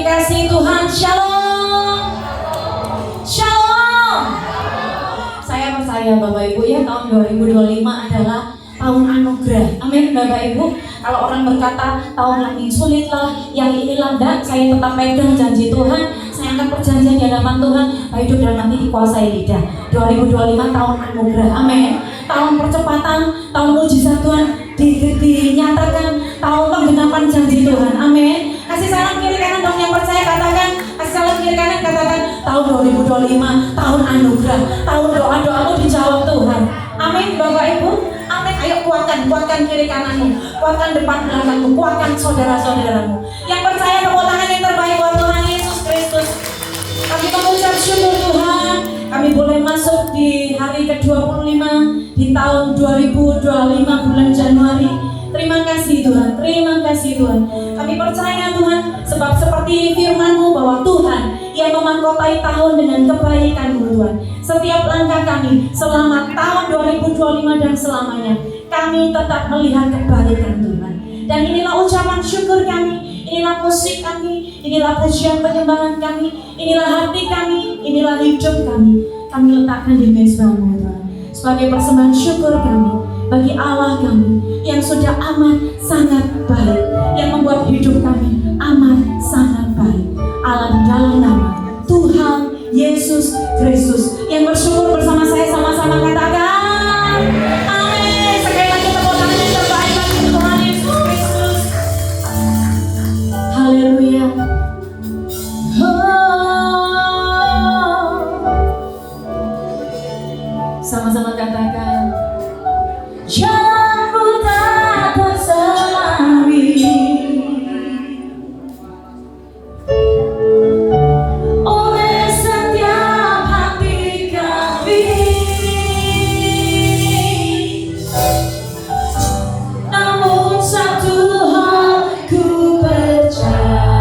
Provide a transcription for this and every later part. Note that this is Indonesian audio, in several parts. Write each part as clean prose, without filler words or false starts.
kasih Tuhan, shalom. Shalom. Saya percaya Bapak Ibu ya, tahun 2025 adalah tahun anugerah. Amin Bapak Ibu. Kalau orang berkata tahun yang sulit lah, yang inilah, enggak, saya tetap pegang janji Tuhan. Saya akan perjanjian di hadapan Tuhan. Hidup dan mati dikuasai lidah. 2025 tahun anugerah. Amin. Tahun percepatan, tahun mujizat Tuhan dinyatakan, tahun penggenapan janji Tuhan. Amin. Kasih salam kiri kanan dong yang percaya, katakan. Kasih salam kiri kanan, katakan. Tahun 2025 tahun anugerah. Tahun doa-doamu dijawab Tuhan. Amin Bapak Ibu. Amin. Ayo kuatkan kiri kananmu, kuatkan depan belakangmu, kuatkan saudara-saudaramu. Yang percaya tepuk tangan yang terbaik buat Tuhan Yesus Kristus. Kami mengucap syukur Tuhan, kami boleh masuk di hari ke-25 di tahun 2025 bulan Januari. Terima kasih Tuhan, terima kasih Tuhan. Kami percaya Tuhan, sebab seperti firman-Mu bahwa Tuhan yang memahkotai tahun dengan kebaikan-Mu Tuhan. Setiap langkah kami selama tahun 2025 dan selamanya, kami tetap melihat kebaikan Tuhan. Dan inilah ucapan syukur kami, inilah musik kami, inilah pujian penyembahan kami, inilah hati kami, inilah hidup kami. Kami letakkan di mezbah-Mu Tuhan, sebagai persembahan syukur kami bagi Allah kami yang sudah amat sangat baik, yang membuat hidup kami amat sangat baik. Allah di dalam nama Tuhan Yesus Kristus, yang bersyukur bersama saya, sama-sama katakan amin. Sekali lagi tepuk tangan yang terbaik bagi Tuhan Yesus Kristus. Haleluya. Sama-sama katakan, jalanku tak terselami oleh setiap hati kami, namun satu hal ku percaya,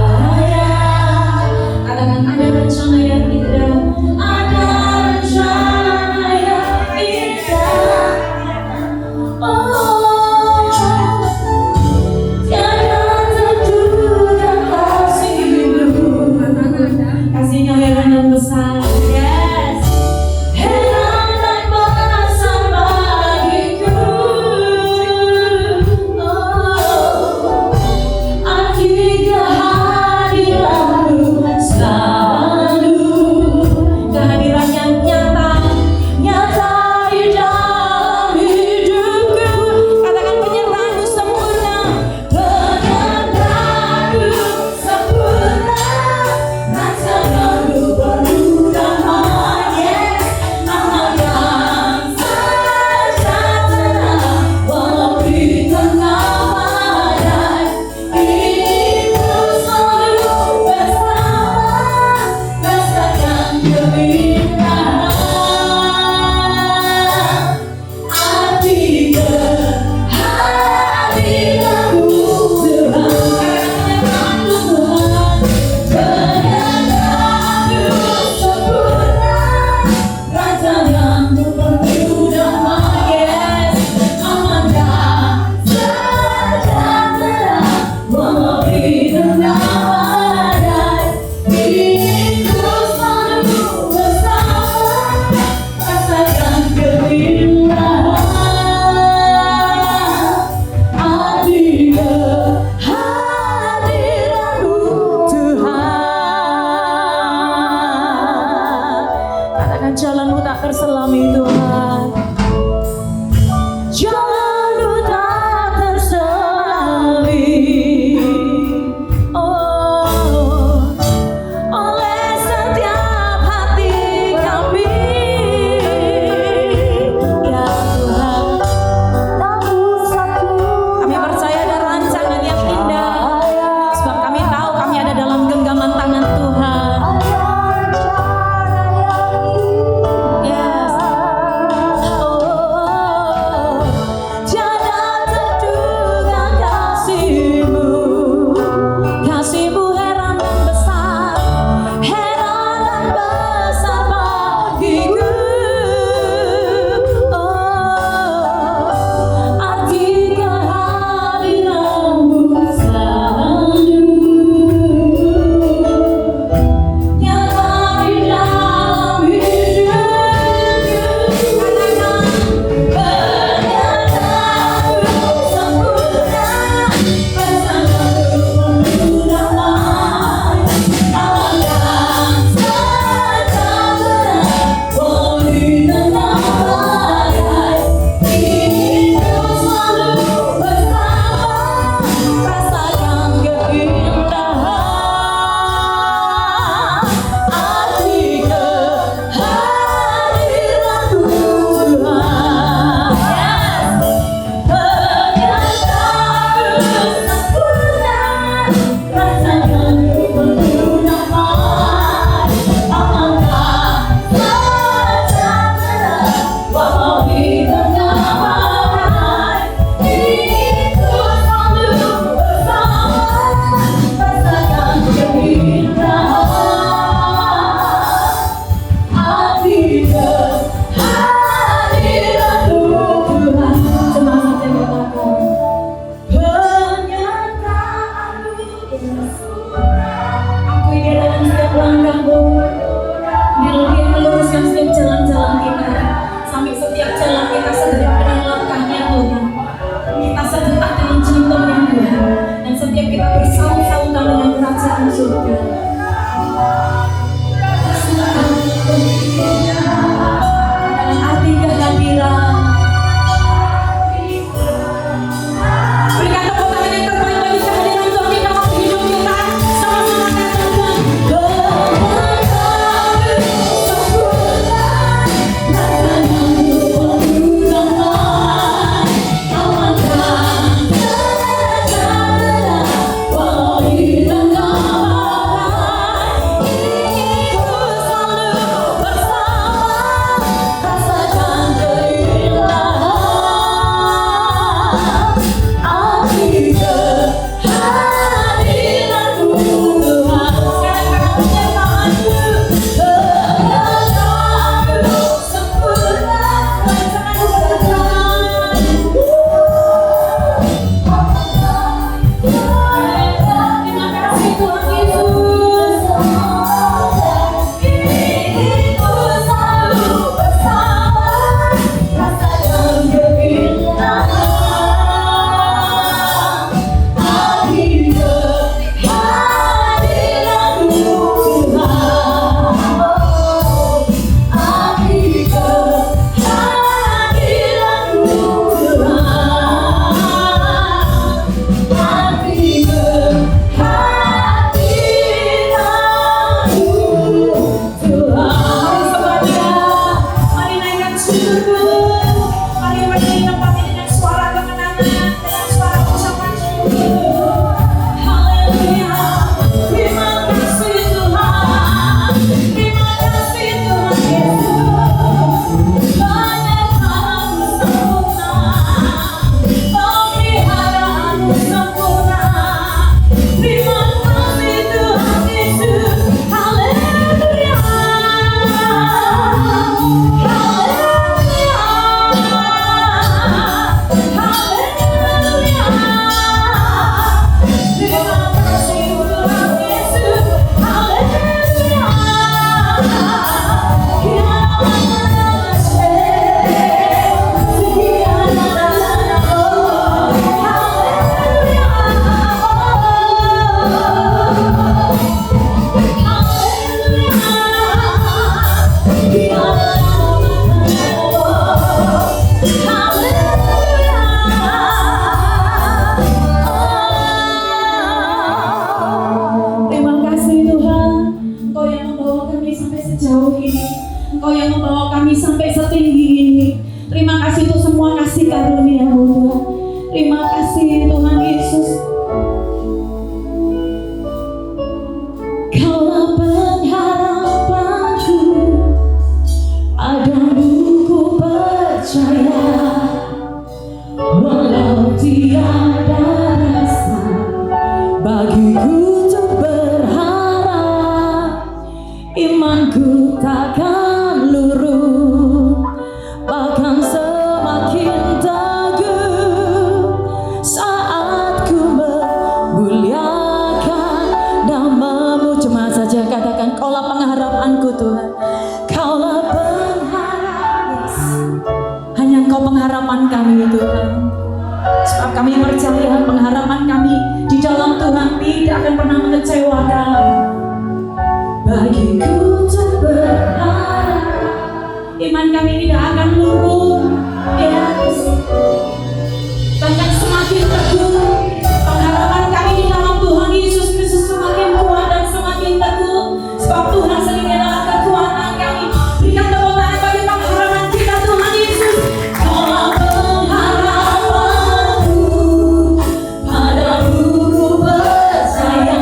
Akui dia dalam setiap langkahmu. Biarlah dia meluruskan setiap jalan-jalan kita. Sampai setiap jalan kita sedetik dengan langkahnya Tuhan. Kita sedetak dengan jantungnya Tuhan. Dan setiap kita bersaut-sautan dengan kerajaan surga. Dalam arti kehadiran. Berikan tepuk tangan yang terbaik bagi kehadiran Tuhan di dalam hidup kita. Sama-sama katakan, Engkau yang membawa kami sampai setinggi ini. Terima kasih untuk semua kasih karunia-Mu Tuhan. Terima kasih Tuhan Yesus. Kaulah pengharapanku, padamu ku percaya, walau tiada dasar bagiku untuk berharap, imanku takkan luruh, bahkan semakin teguh saat ku memuliakan nama-Mu. Cuma saja katakan, Kaulah pengharapanku Tuhan, Kaulah pengharapan. Yes. Hanya Engkau pengharapan kami Tuhan. Sebab kami percaya pengharapan kami di dalam Tuhan tidak akan pernah mengecewakan. Bagiku untuk berharap, iman kami tidak akan luruh. Yes. Bahkan semakin teguh. Pengharapan kami di dalam Tuhan Yesus Kristus semakin kuat dan semakin teguh. Sebab Tuhan sendiri adalah kekuatan kami. Berikan tepuk tangan bagi pengharapan kita Tuhan Yesus. Kaulah pengharapanku, padamu ku percaya,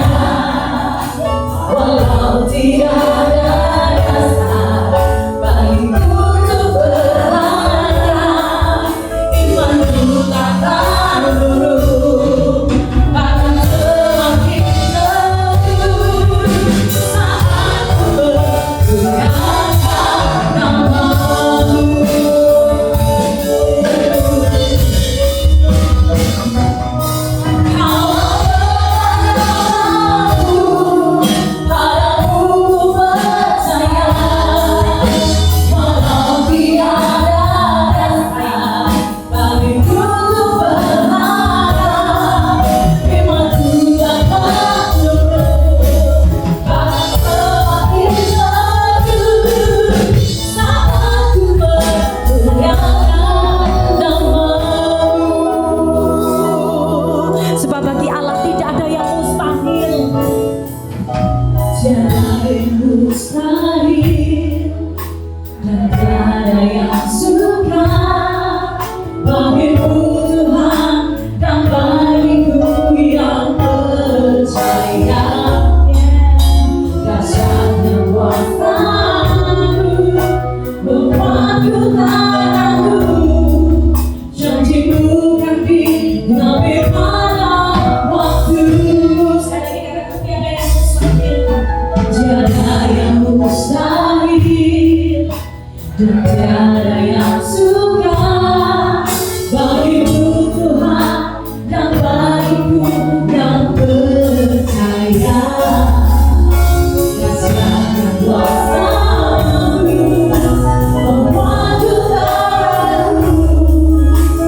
walau tidak ada dasar bagiku untuk berharap, imanku takkan luruh, bahkan semakin teguh saat ku memuliakan nama-Mu. Kaulah pengharapanku, mustahil dan tiada yang suka bagimu Tuhan dan bagiku yang percaya. Dahsyatnya kuasa-Mu membuatku tak ragu, janji-Mu kan digenapi pada waktu. Sekali lagi katakan tiada yang mustahil dan tiada yang suka bagimu Tuhan dan bagiku yang percaya. Dahsyatnya kuasa-Mu membuatku tak ragu,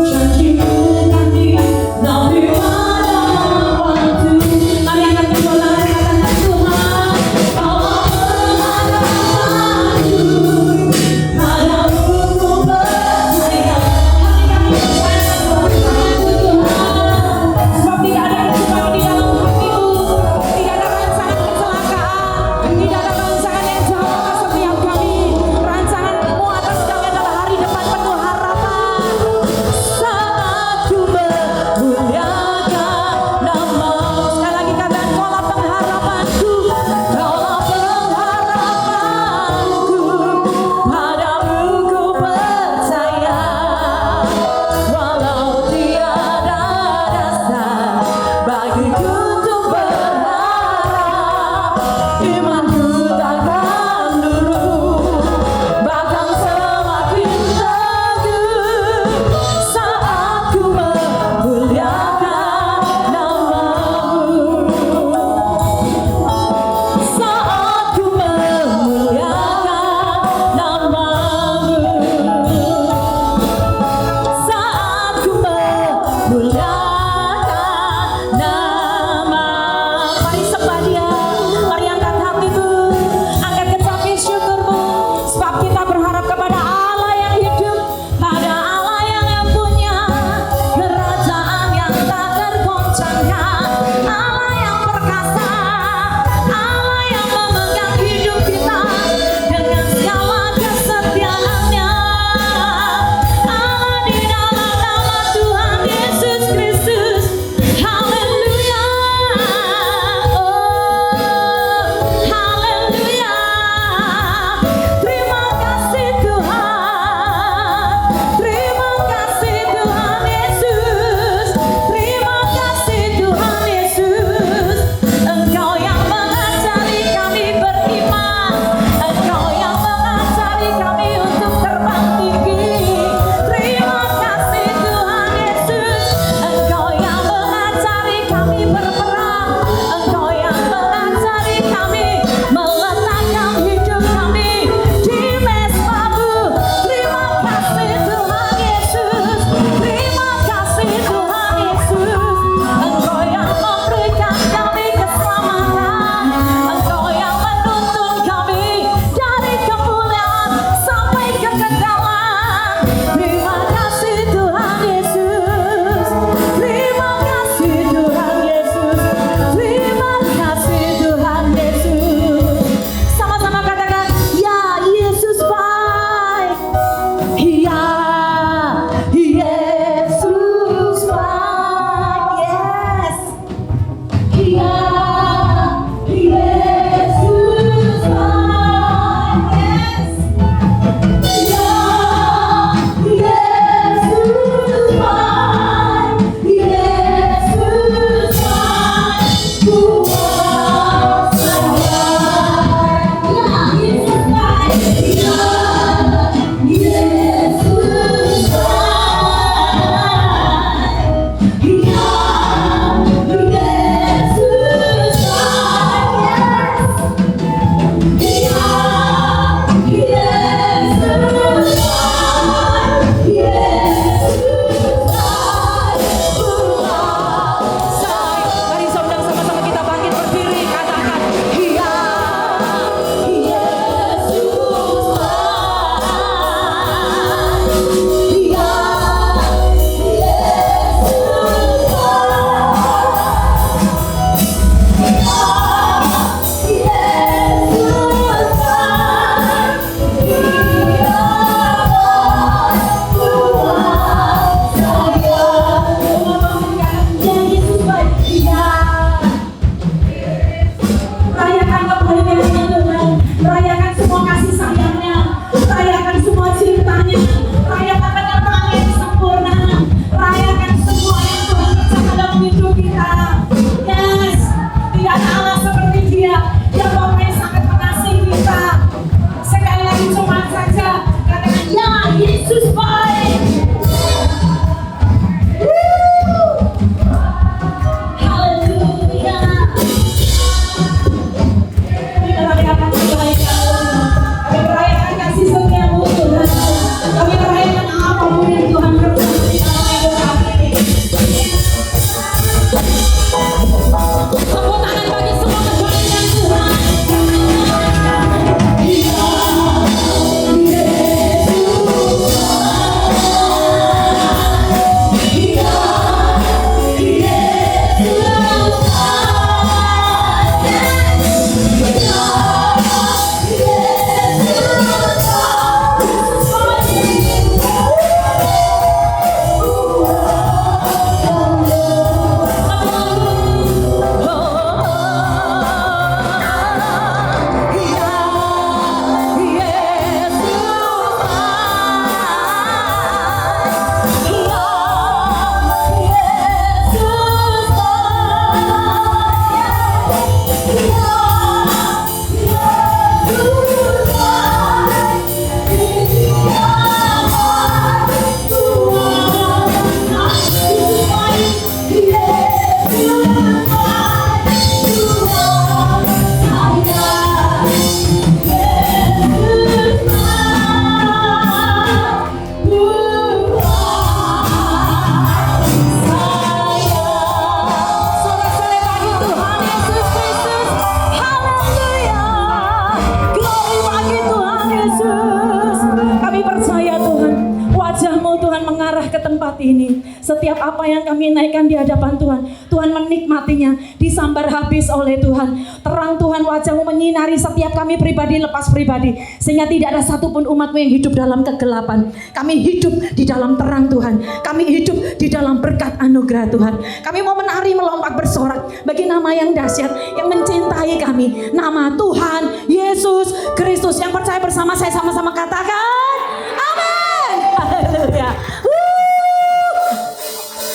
janji-Mu kan digenapi pada waktu. Mari angkat kedua tangan, katakan Tuhan, Kau menghadapku, padamu setiap apa yang kami naikkan di hadapan Tuhan, Tuhan menikmatinya, disambar habis oleh Tuhan. Terang Tuhan wajah-Mu menyinari setiap kami pribadi lepas pribadi, sehingga tidak ada satupun umat-Mu yang hidup dalam kegelapan. Kami hidup di dalam terang Tuhan, kami hidup di dalam berkat anugerah Tuhan. Kami mau menari melompat bersorak bagi nama yang dahsyat yang mencintai kami, nama Tuhan Yesus Kristus. Yang percaya bersama saya sama-sama katakan amin. Haleluya.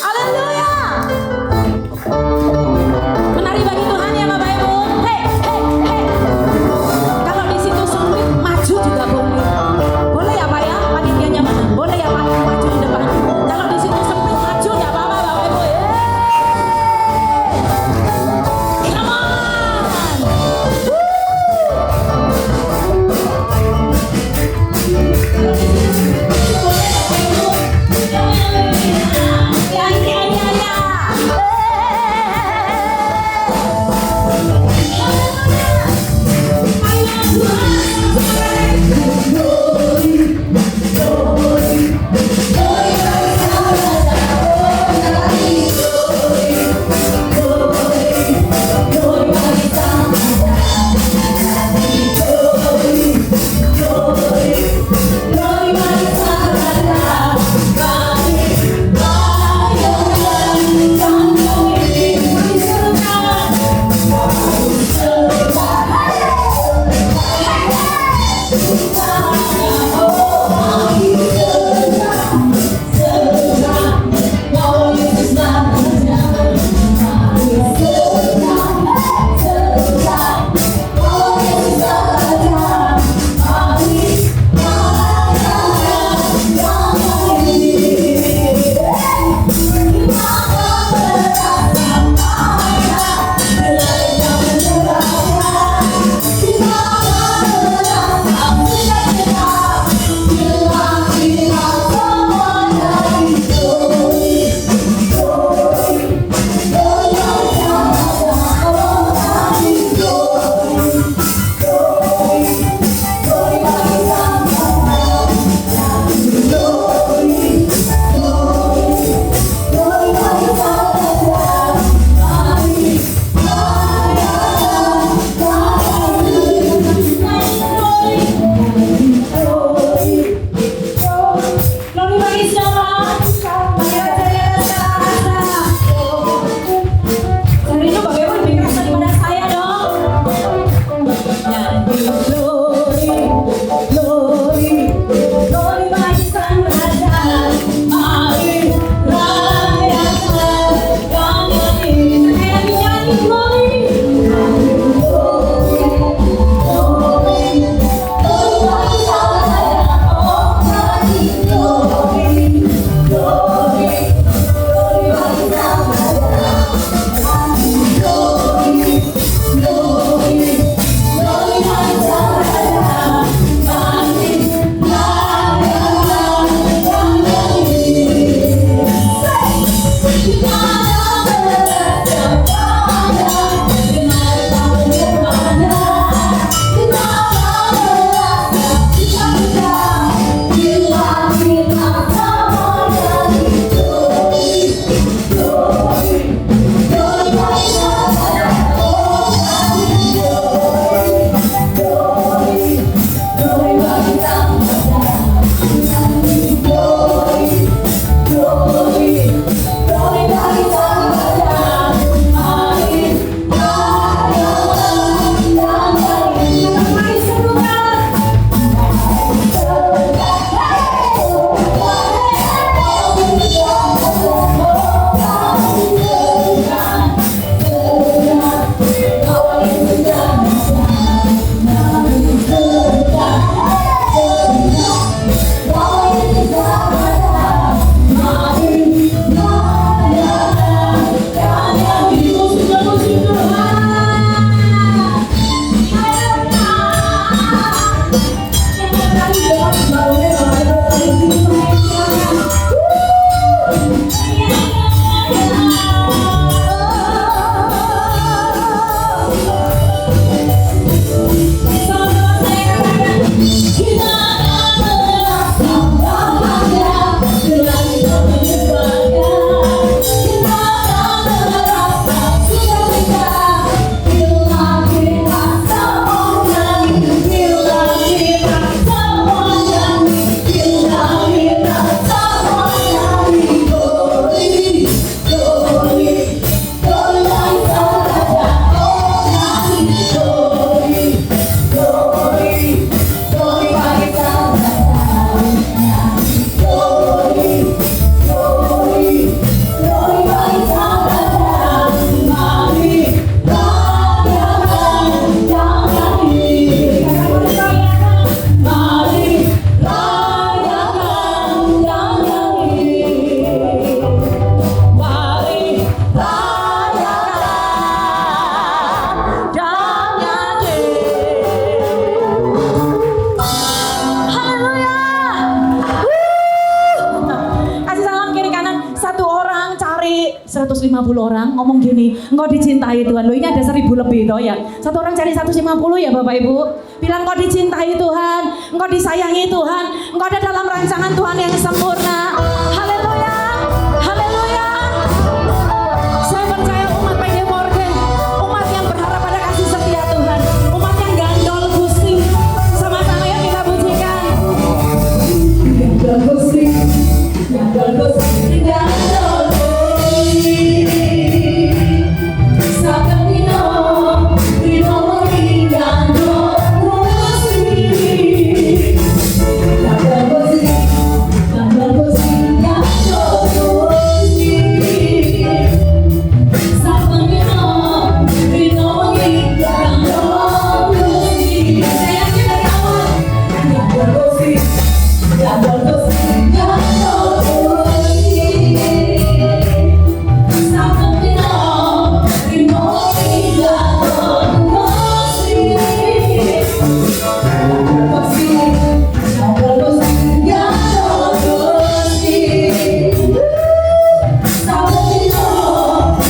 Haleluya. Menari bagi Tuhan ya Bapak Ibu. Hey, hey, hey. Kalau di situ sempit, maju juga boleh. Boleh ya Pak ya? Panitianya mana? Boleh ya Pak? Maju di depan. Kalau di situ sempit, maju ya Bapak Ibu. Come on. 150 orang ngomong gini, engkau dicintai Tuhan. Loh, ini ada 1000 lebih toh ya. Satu orang cari 150 ya Bapak Ibu. Bilang engkau dicintai Tuhan, engkau disayangi Tuhan, engkau ada dalam rancangan Tuhan yang sempurna. Haleluya. Haleluya. Saya percaya umat PD Morgan, umat yang berharap pada kasih setia Tuhan, umat yang gandol Gusti. Sama-sama ya kita pujikan. Gandol Gusti, gandol Gusti, gandol Gusti. Sapatino, Rino gandol Gusti. Gandol Gusti, gandol Gusti, gandol Gusti. Sapatino, Rino gandol Gusti. Saya yakin dari awal. Gandol Gusti, gandol Gusti, gandol Gusti. Sapatino, Rino gandol Gusti. Gandol Gusti, gandol Gusti. Sapatino, Rino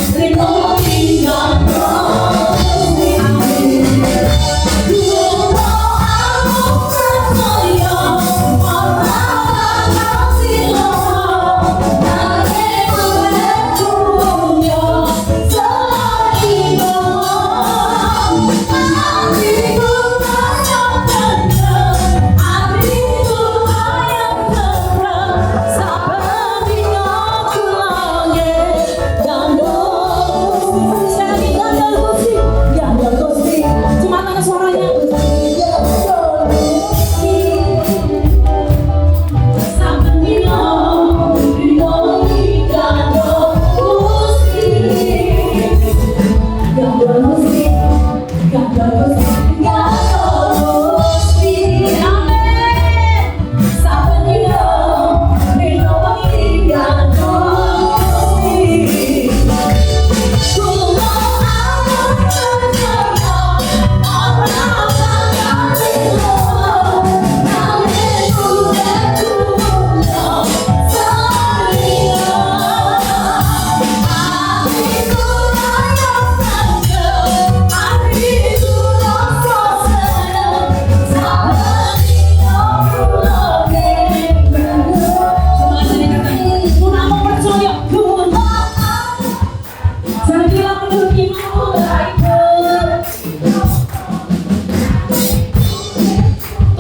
gandol Gusti. Cuma tanya suaranya.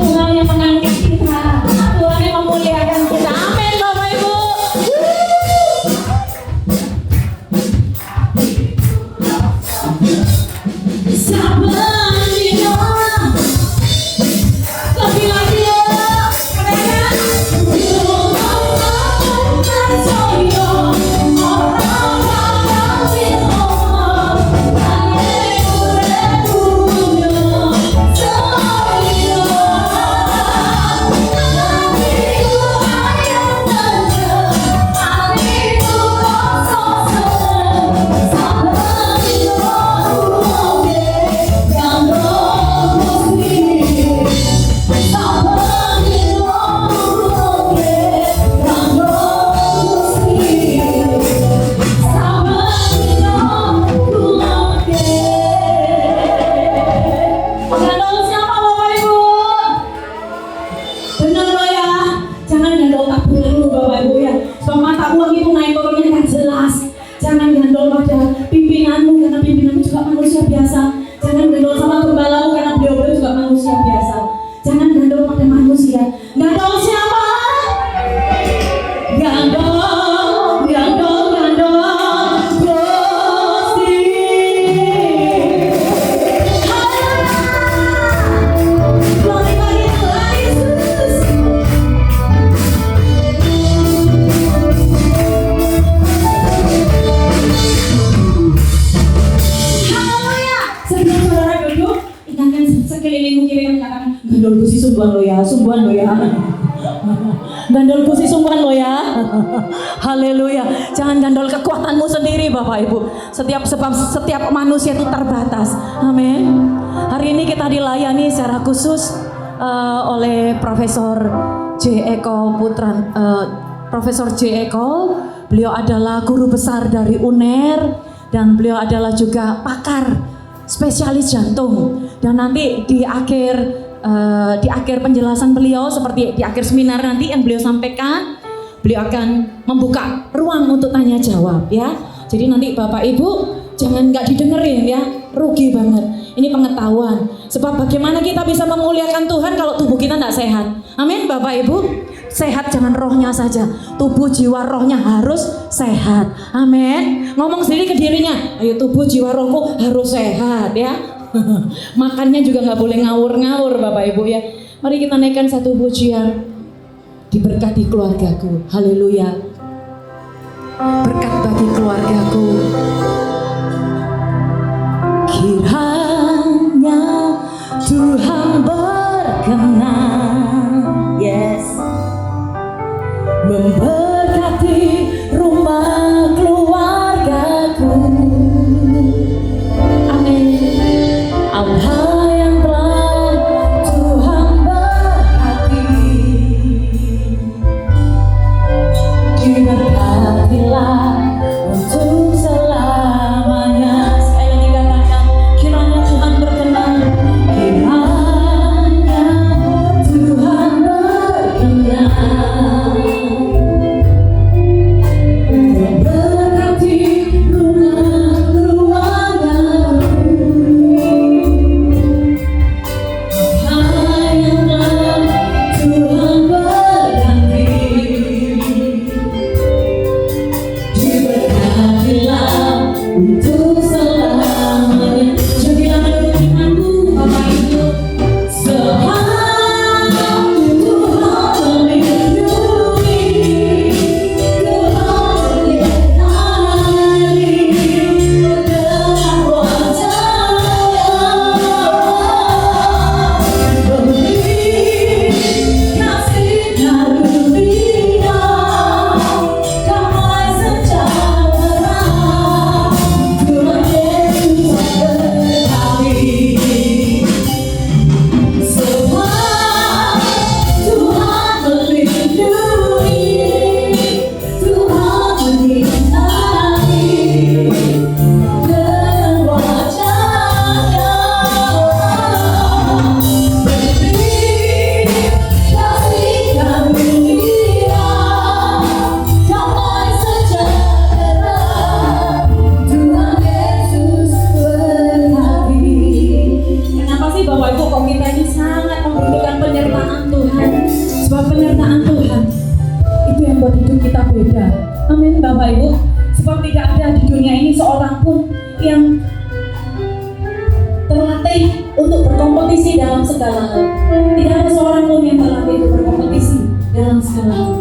Tuhan yang mengangkat kita, Tuhan yang memuliakan kita. Amin Bapak Ibu. Sabadino, lebih lagi ya, keren. Gandol siapa Bapak Ibu? Bener loh ya, jangan gandol tabungan lu Bapak Ibu ya. Sebab mata uang itu naik turunnya nggak jelas. Jangan gandol pada pimpinanmu karena pimpinanmu juga manusia biasa. Jangan gandol sama gembalamu karena beliau juga manusia biasa. Jangan gandol pada manusia. Gandol siapa? Gandol, gandol, gandol Gusti. Glory bagi Tuhan Yesus. Haleluya. Sebelum saudara duduk, ingatkan sekelilingmu kiri kanan katakan, gandol Gusti sungguhan lo ya, sungguhan lo ya. Gandol Gusti sungguhan lo ya. Haleluya. Jangan gandol kekuatanmu sendiri Bapak Ibu. Setiap manusia itu terbatas. Amin. Hari ini kita dilayani secara khusus oleh Profesor J. Eko Putra, Profesor J. Eko Beliau adalah guru besar dari UNER dan beliau adalah juga pakar spesialis jantung. Dan nanti di akhir penjelasan beliau, seperti di akhir seminar nanti yang beliau sampaikan, beliau akan membuka ruang untuk tanya jawab ya. Jadi nanti Bapak Ibu jangan nggak didengerin ya, rugi banget. Ini pengetahuan. Sebab bagaimana kita bisa memuliakan Tuhan kalau tubuh kita tidak sehat? Amin Bapak Ibu. Sehat jangan rohnya saja, tubuh jiwa rohnya harus sehat. Amin. Ngomong sendiri ke dirinya, ayo tubuh jiwa rohku harus sehat ya. Makannya juga nggak boleh ngawur-ngawur Bapak Ibu ya. Mari kita naikkan satu pujian. Diberkati keluargaku, haleluya. Berkat bagi keluargaku. Kiranya Tuhan berkenan, yes, memberkati rumah keluargaku. Amin. Apa yang telah Tuhan berkati, diberkatilah untuk selamanya. Sekali dikatakan, kiranya Tuhan berkenan, kiranya Tuhan berkenan memberkati rumah keluargaku. Apa yang telah Tuhan berkati, diberkatilah untuk selamanya. Jadilah menurut imanmu Bapak Ibu. Sebab Tuhan melindungi, Tuhan menyertai dengan wajah-Nya, beri kasih karunia, damai sejahtera. Tuhan Yesus berkati. Sebab Tuhan melindungi, Tuhan menyertai dengan wajah-Nya, beri kasih karunia, damai sejahtera. Tuhan Yesus berkati. Kenapa sih Bapak Ibu kok kita ini sangat membutuhkan penyertaan Tuhan? Sebab penyertaan Tuhan itu yang buat hidup kita beda. Amin Bapak Ibu. Sebab tidak ada di dunia ini seorang pun yang terlatih untuk berkompetisi dalam segala hal. Tidak ada seorang pun yang terlatih untuk berkompetisi dalam segala hal.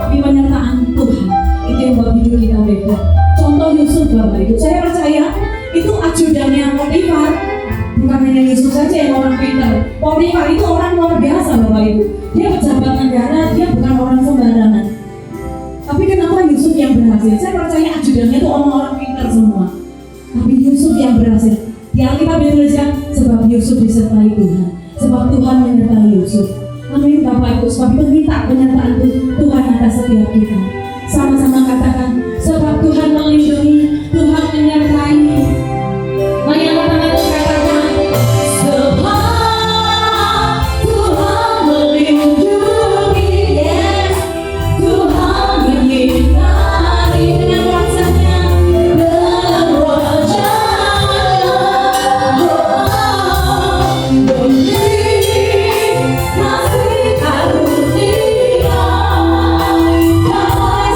Tapi penyertaan Tuhan itu yang buat hidup kita beda. Contoh Yusuf Bapak Ibu, saya percaya itu ajudannya Potifar. Bukan hanya Yusuf saja yang orang pintar. Potifar itu orang luar biasa Bapak Ibu. Dia pejabat negara, dia bukan orang sembarangan. Tapi kenapa Yusuf yang berhasil? Saya percaya ajudannya itu orang-orang pintar semua. Tapi Yusuf yang berhasil. Di Alkitab dituliskan sebab Yusuf disertai Tuhan. Sebab Tuhan menyertai Yusuf. Amin Bapak Ibu. Sebab itu minta penyertaan Tuhan atas setiap kita. Sama-sama katakan, sebab Tuhan melindungi, Tuhan menyertai. Mari angkat tangan katakan, sebab Tuhan melindungi, yes, Tuhan menyertai dengan wajah-Nya, dengan wajah-Nya, beri kasih karunia, damai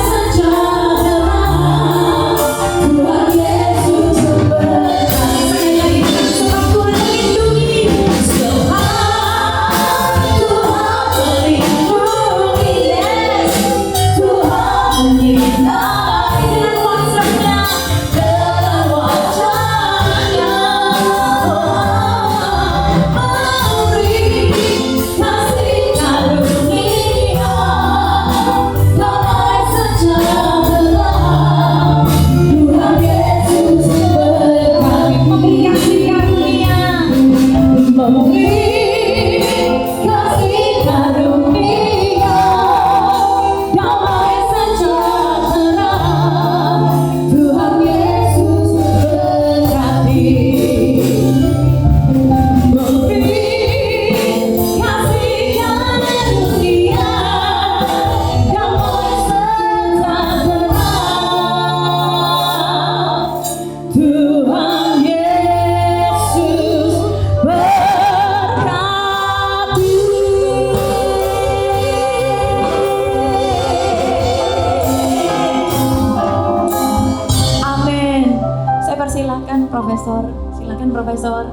Profesor. Silakan Profesor.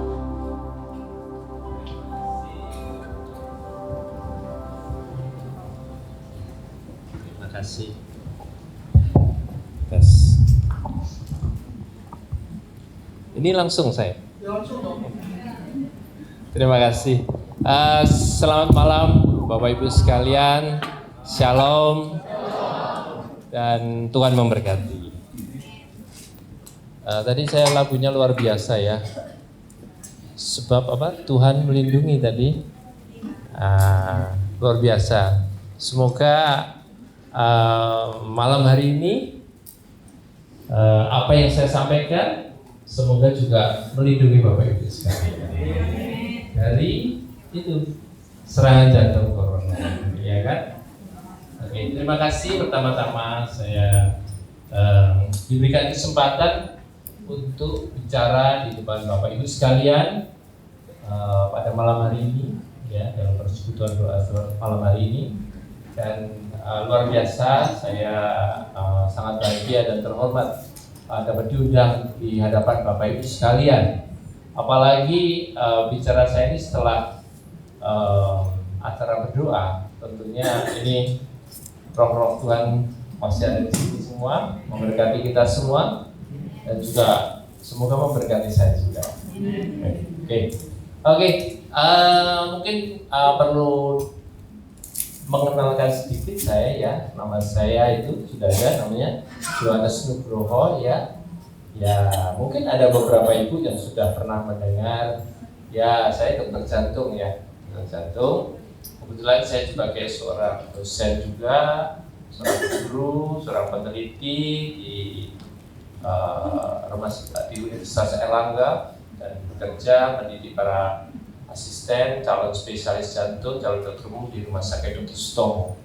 Terima kasih. Tes. Ini langsung saya. Terima kasih. Selamat malam Bapak Ibu sekalian. Shalom. Dan Tuhan memberkati. Tadi saya lagunya luar biasa ya. Sebab apa? Tuhan melindungi tadi. Luar biasa. Semoga malam hari ini apa yang saya sampaikan semoga juga melindungi Bapak Ibu sekalian dari itu serangan jantung corona, ya kan? Oke, terima kasih. Pertama-tama saya diberikan kesempatan untuk bicara di depan Bapak Ibu sekalian pada malam hari ini, ya, dalam persekutuan doa malam hari ini. Dan luar biasa, saya sangat bahagia dan terhormat dapat diundang di hadapan Bapak Ibu sekalian. Apalagi bicara saya ini setelah acara berdoa, tentunya ini roh-roh Tuhan masih ada di sini semua, memberkati kita semua, dan juga semoga memberkati saya juga. Oke. Mungkin perlu mengenalkan sedikit saya ya. Nama saya itu sudah ada, namanya Yohanes Nugroho ya. Ya, mungkin ada beberapa ibu yang sudah pernah mendengar. Ya, saya dokter jantung ya, dokter jantung. Kebetulan saya sebagai seorang dosen juga, seorang guru, seorang peneliti di di Universitas Erlangga, dan bekerja mendidik para asisten, calon spesialis jantung, calon dokter umum di Rumah Sakit Dr. Sutomo.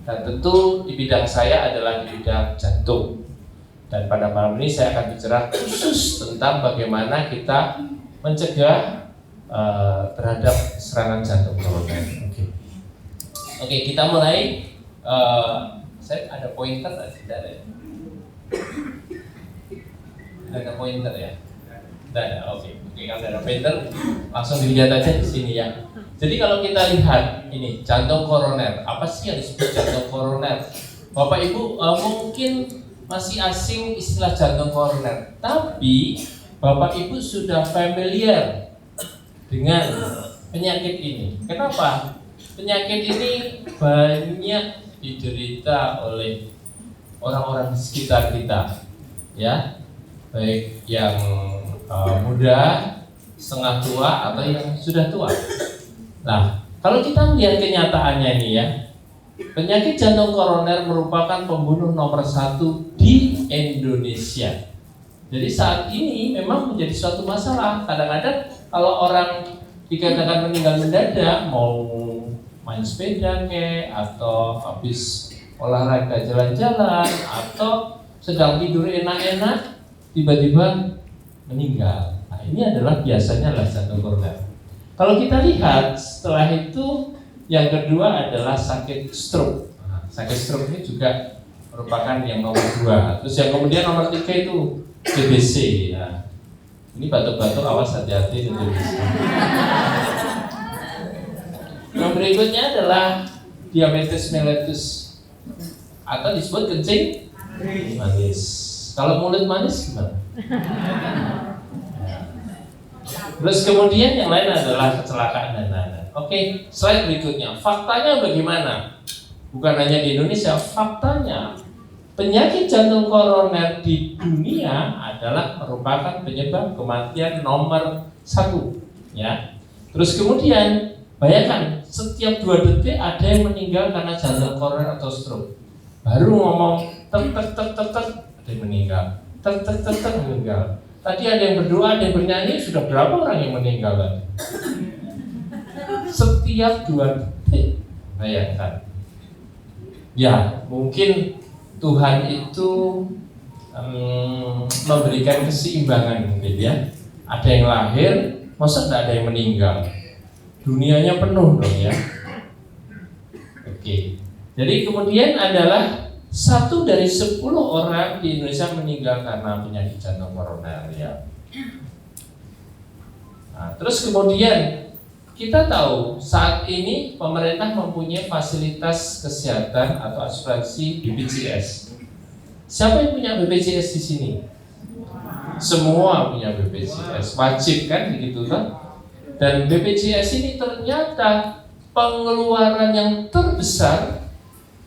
Dan tentu di bidang saya adalah di bidang jantung. Dan pada malam ini saya akan bicara khusus tentang bagaimana kita mencegah terhadap serangan jantung koroner. Oke, kita mulai. Saya ada pointer atau tidak ada? Ada pointer ya? Tidak ada. Oke. Kalau ada pointer, langsung dilihat aja di sini ya. Jadi kalau kita lihat ini jantung koroner, apa sih yang disebut jantung koroner? Bapak Ibu mungkin masih asing istilah jantung koroner, tapi Bapak Ibu sudah familiar dengan penyakit ini. Kenapa? Penyakit ini banyak diderita oleh orang-orang di sekitar kita, ya, baik yang muda, setengah tua, atau yang sudah tua. Nah, kalau kita melihat kenyataannya ini ya, penyakit jantung koroner merupakan pembunuh nomor 1 di Indonesia. Jadi saat ini memang menjadi suatu masalah. Kadang-kadang kalau orang dikatakan meninggal mendadak, mau main sepeda atau habis olahraga jalan-jalan, atau sedang tidur enak-enak, tiba-tiba meninggal. Nah, ini adalah biasanya jantung koroner. Kalau kita lihat setelah itu, yang kedua adalah sakit stroke. Nah, sakit stroke ini juga merupakan yang nomor 2. Terus yang kemudian nomor 3 itu TBC. Nah, ini batuk-batuk, awas hati-hati itu TBC. Yang berikutnya adalah diabetes mellitus atau disebut kencing manis. Kalau mulut manis gimana? Terus kemudian yang lain adalah kecelakaan dan lain-lain. Oke, slide berikutnya. Faktanya bagaimana? Bukan hanya di Indonesia, faktanya penyakit jantung koroner di dunia adalah merupakan penyebab kematian nomor 1. Ya. Terus kemudian bayangkan setiap 2 detik ada yang meninggal karena jantung koroner atau stroke. Baru ngomong tek ada yang meninggal. Tek meninggal. Tadi ada yang berdoa, ada yang bernyanyi, sudah berapa orang yang meninggal tadi? Setiap 2 detik. Bayangkan. Ya, mungkin Tuhan itu memberikan keseimbangan mungkin ya. Ada yang lahir, masa tidak ada yang meninggal? Dunianya penuh dong ya. Oke. Jadi kemudian adalah 1 dari 10 orang di Indonesia meninggal karena penyakit jantung koroner ya. Nah, terus kemudian kita tahu saat ini pemerintah mempunyai fasilitas kesehatan atau asuransi BPJS. Siapa yang punya BPJS di sini? Semua punya BPJS, wajib kan begitu kan? Dan BPJS ini ternyata pengeluaran yang terbesar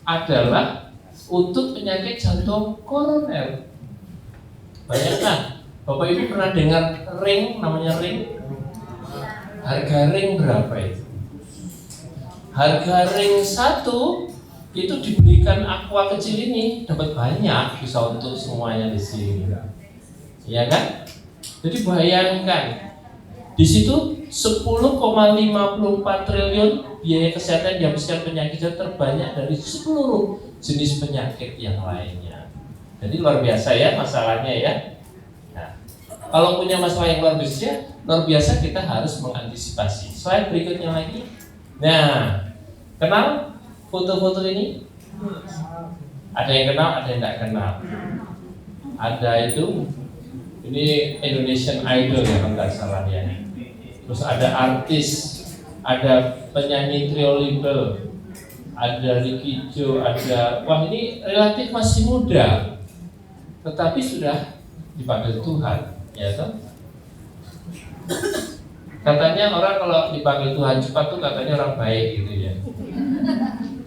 adalah untuk penyakit jantung koroner. Bayangkan, Bapak Ibu pernah dengar ring, namanya ring? Harga ring berapa itu? Harga ring 1 itu diberikan aqua kecil ini dapat banyak, bisa untuk semuanya di sini. Ya kan? Jadi bayangkan di situ 10,54 triliun biaya kesehatan dihabiskan penyakit terbanyak dari seluruh jenis penyakit yang lainnya. Jadi luar biasa ya masalahnya ya. Nah, kalau punya masalah yang luar biasa kita harus mengantisipasi. Slide berikutnya lagi. Nah, kenal foto-foto ini? Ada yang kenal, ada yang tidak kenal. Ada itu. Ini Indonesian Idol ya kalau nggak salah ya. Terus ada artis, ada penyanyi trio label, ada Ricky Joe, ada wah ini relatif masih muda, tetapi sudah dipanggil Tuhan, ya toh? Katanya orang kalau dipanggil Tuhan cepat tuh katanya orang baik gitu ya.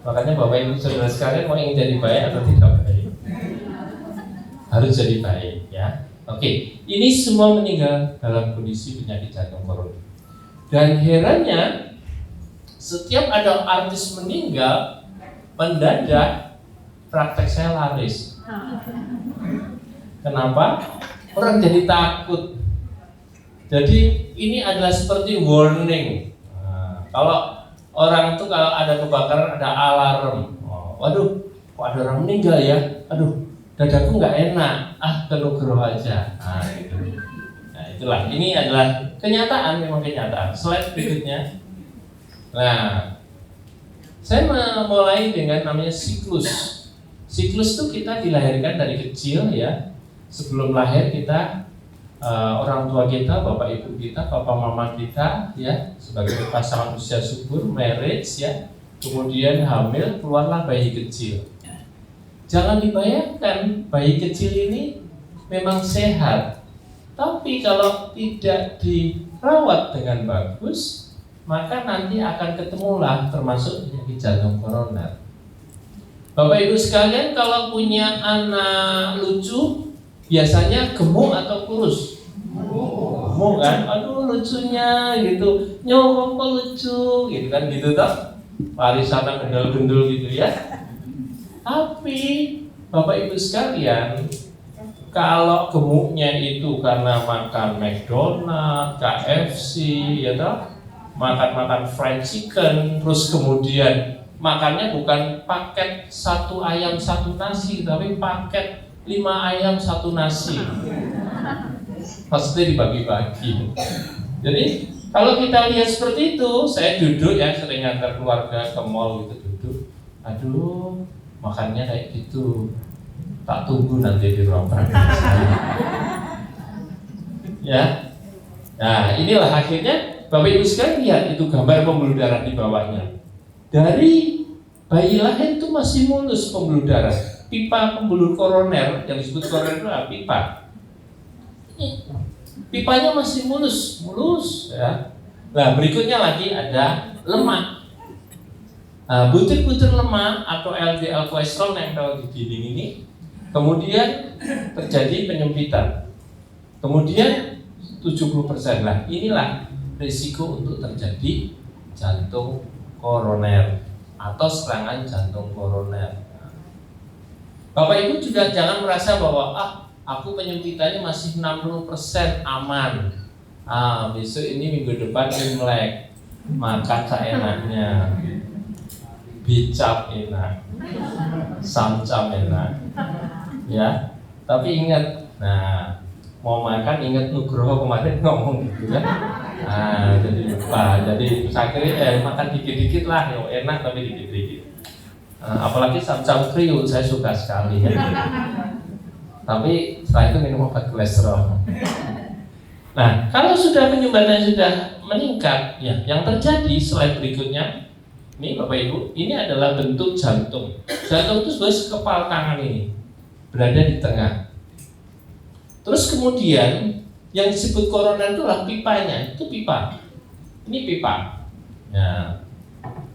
Makanya Bapak Ibu saudara sekalian mau ingin jadi baik atau tidak baik? Harus jadi baik ya. Oke, ini semua meninggal dalam kondisi penyakit jantung koroner. Dan herannya, setiap ada artis meninggal, mendadak praktek saya laris. Kenapa? Orang jadi takut. Jadi ini adalah seperti warning. Nah, kalau orang itu kalau ada kebakaran ada alarm. Oh, waduh, kok ada orang meninggal ya? Aduh, dadaku nggak enak, ke Nugroho aja. Nah, itu. Nah, itulah. Ini adalah kenyataan, memang kenyataan. Slide berikutnya. Nah, saya mulai dengan namanya siklus. Siklus itu kita dilahirkan dari kecil ya. Sebelum lahir kita orang tua kita, bapak ibu kita, papa mama kita ya sebagai pasangan usia subur, marriage ya. Kemudian hamil, keluarlah bayi kecil. Jangan dibayangkan bayi kecil ini memang sehat, tapi kalau tidak dirawat dengan bagus, maka nanti akan ketemulah termasuk penyakit jantung koroner. Bapak Ibu sekalian, kalau punya anak lucu, biasanya gemuk atau kurus? Gemuk kan? Aduh lucunya gitu, nyokong kok lucu, gitu kan gitu toh? Parisana gendul-gendul gitu ya. Tapi Bapak Ibu sekalian, kalau gemuknya itu karena makan McDonald, KFC, ya toh, makan fried chicken, terus kemudian makannya bukan paket 1 ayam 1 nasi, tapi paket 5 ayam 1 nasi. Pasti dibagi-bagi. Jadi kalau kita lihat seperti itu, saya duduk ya sering ngantar keluarga ke mall gitu duduk. Aduh, makannya kayak gitu, tak tunggu nanti di ruang praktek saya. Ya, nah inilah akhirnya Bapak Ibu sekalian lihat itu gambar pembuluh darah di bawahnya. Dari bayi lahir itu masih mulus pembuluh darah, pipa pembuluh koroner yang disebut koroner itu pipa. Pipanya masih mulus ya. Nah berikutnya lagi ada lemak. Butir-butir lemak atau LDL kolesterol nempel di dinding ini, kemudian terjadi penyempitan. Kemudian 70% lah. Inilah risiko untuk terjadi jantung koroner atau serangan jantung koroner. Bapak Ibu juga jangan merasa bahwa aku penyempitannya masih 60% aman. Besok ini minggu depan Imlek, makan seenaknya. Bicap enak, samcam enak, ya. Tapi ingat, nah mau makan ingat Nugroho kemarin ngomong gitu kan. Jadi lupa. Jadi saya kira makan dikit-dikit lah, enak tapi dikit-dikit. Apalagi samcam kriuk saya suka sekali ya. Tapi setelah itu minum obat kolesterol. Nah, kalau sudah penyumbatan sudah meningkat, ya, yang terjadi slide berikutnya, ini Bapak Ibu, ini adalah bentuk jantung. Jantung itu sebenarnya kepala tangan ini, berada di tengah. Terus kemudian yang disebut koroner itu adalah pipanya, itu pipa. Ini pipa. Nah,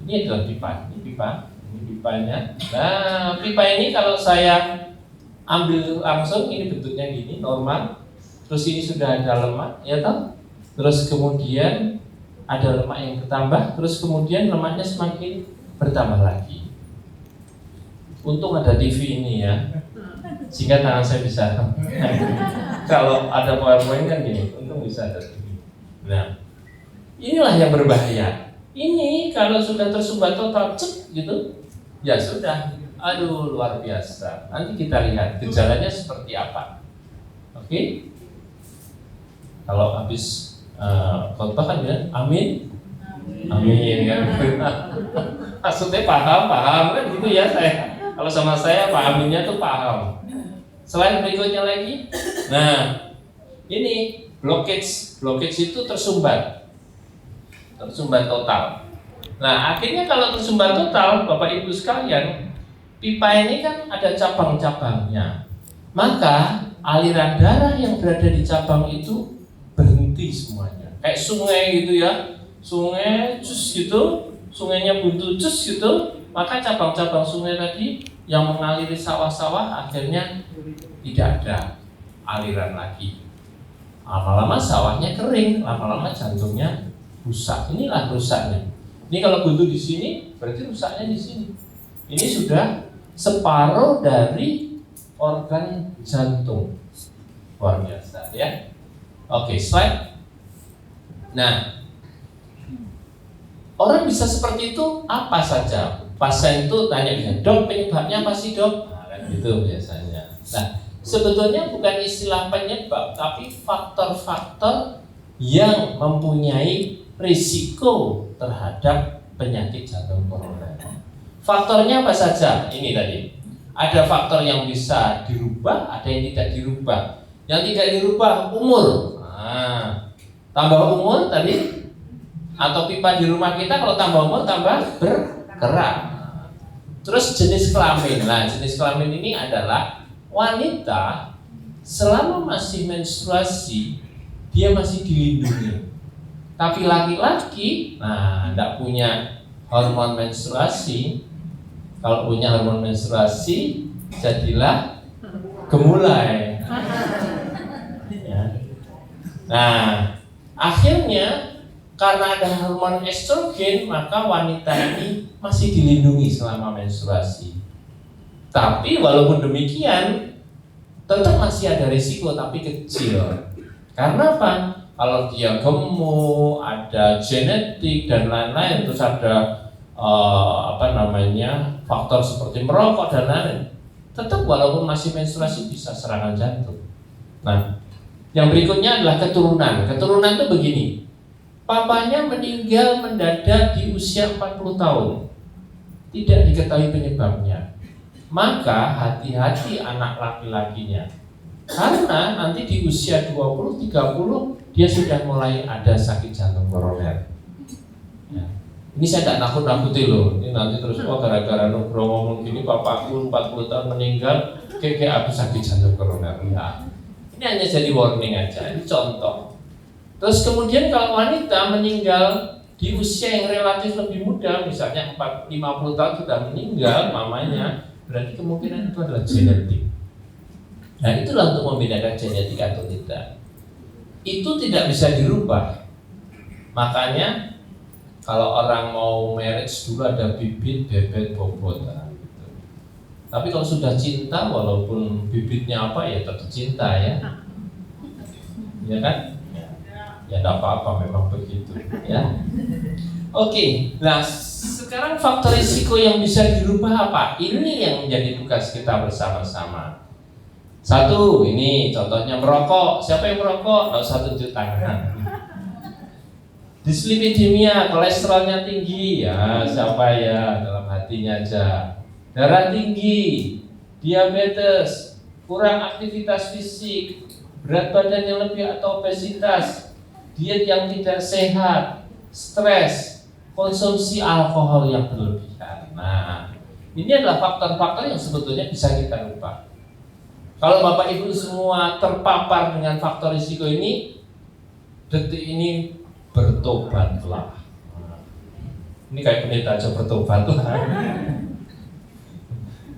ini adalah pipa, ini pipa, ini pipanya. Nah, pipa ini kalau saya ambil langsung, ini bentuknya gini, normal. Terus ini sudah ada lemak, ya toh? Terus kemudian ada lemak yang bertambah, terus kemudian lemaknya semakin bertambah lagi. Untung ada TV ini ya, sehingga tangan saya bisa. Kalau ada PowerPoint kan gini, untung bisa ada TV. Nah, inilah yang berbahaya. Ini kalau sudah tersumbat total, cek gitu, ya sudah. Aduh, luar biasa. Nanti kita lihat gejalanya seperti apa. Oke? Kalau habis khotbah kan ya, amin, amin kan. Maksudnya paham kan gitu ya saya. Kalau sama saya Pak Aminnya tuh paham. Selain berikutnya lagi, nah ini blockage itu tersumbat total. Nah akhirnya kalau tersumbat total, Bapak Ibu sekalian, pipa ini kan ada cabang-cabangnya. Maka aliran darah yang berada di cabang itu berhenti semuanya, kayak sungai gitu ya, sungai cus gitu, sungainya buntu cus gitu, maka cabang-cabang sungai tadi yang mengaliri sawah-sawah akhirnya tidak ada aliran lagi. Lama-lama sawahnya kering, lama-lama jantungnya rusak. Inilah rusaknya. Ini kalau buntu di sini, berarti rusaknya di sini. Ini sudah separuh dari organ jantung, luar biasa ya. Oke, slide. Nah, orang bisa seperti itu apa saja? Pasien itu tanya, dok penyebabnya apa sih dok? Nah, kan gitu biasanya. Nah, sebetulnya bukan istilah penyebab, tapi faktor-faktor yang mempunyai risiko terhadap penyakit jantung koroner. Faktornya apa saja? Ini tadi. Ada faktor yang bisa dirubah, ada yang tidak dirubah. Yang tidak dirubah umur. Nah, tambah umur tadi, atau pipa di rumah kita kalau tambah umur tambah bergerak. Terus jenis kelamin. Nah, jenis kelamin ini adalah wanita selama masih menstruasi dia masih dilindungi. Tapi laki-laki, nah, tidak punya hormon menstruasi. Kalau punya hormon menstruasi, jadilah gemulai. Nah, akhirnya karena ada hormon estrogen, maka wanita ini masih dilindungi selama menstruasi. Tapi walaupun demikian, tetap masih ada risiko, tapi kecil. Karena apa? Kalau dia gemuk, ada genetik dan lain-lain, terus ada faktor seperti merokok dan lain-lain, tetap walaupun masih menstruasi bisa serangan jantung. Nah, yang berikutnya adalah keturunan. Keturunan itu begini. Papanya meninggal mendadak di usia 40 tahun. Tidak diketahui penyebabnya. Maka hati-hati anak laki-lakinya. Karena nanti di usia 20-30 dia sudah mulai ada sakit jantung koroner. Ya. Ini saya tidak nakut-nakuti loh. Ini nanti terus gara-gara Nugroho ngomong gini, bapakku 40 tahun meninggal, kayak aku sakit jantung koroner. Ya. Ini hanya jadi warning aja, ini contoh. Terus kemudian kalau wanita meninggal di usia yang relatif lebih muda, misalnya 50 tahun sudah meninggal mamanya, berarti kemungkinan itu adalah genetik. Nah, itulah untuk membedakan genetik atau tidak. Itu tidak bisa dirubah. Makanya kalau orang mau marriage dulu ada bibit, bebet, bobot. Nah, gitu. Tapi kalau sudah cinta, walaupun bibitnya apa ya tetap cinta ya. Ya kan? Ya tidak apa-apa, memang begitu ya. Oke, nah sekarang faktor risiko yang bisa dirubah apa? Ini yang menjadi tugas kita bersama-sama. Satu, ini contohnya merokok. Siapa yang merokok? Tidak usah tunjuk tangan. Dislipidemia, kolesterolnya tinggi, ya siapa ya, dalam hatinya aja. Darah tinggi, diabetes, kurang aktivitas fisik, berat badan yang lebih atau obesitas, diet yang tidak sehat, stres, konsumsi alkohol yang berlebihan. Nah, ini adalah faktor-faktor yang sebetulnya bisa kita ubah. Kalau Bapak Ibu semua terpapar dengan faktor risiko ini, detik ini bertobatlah. Ini kayak pendeta aja bertobatlah.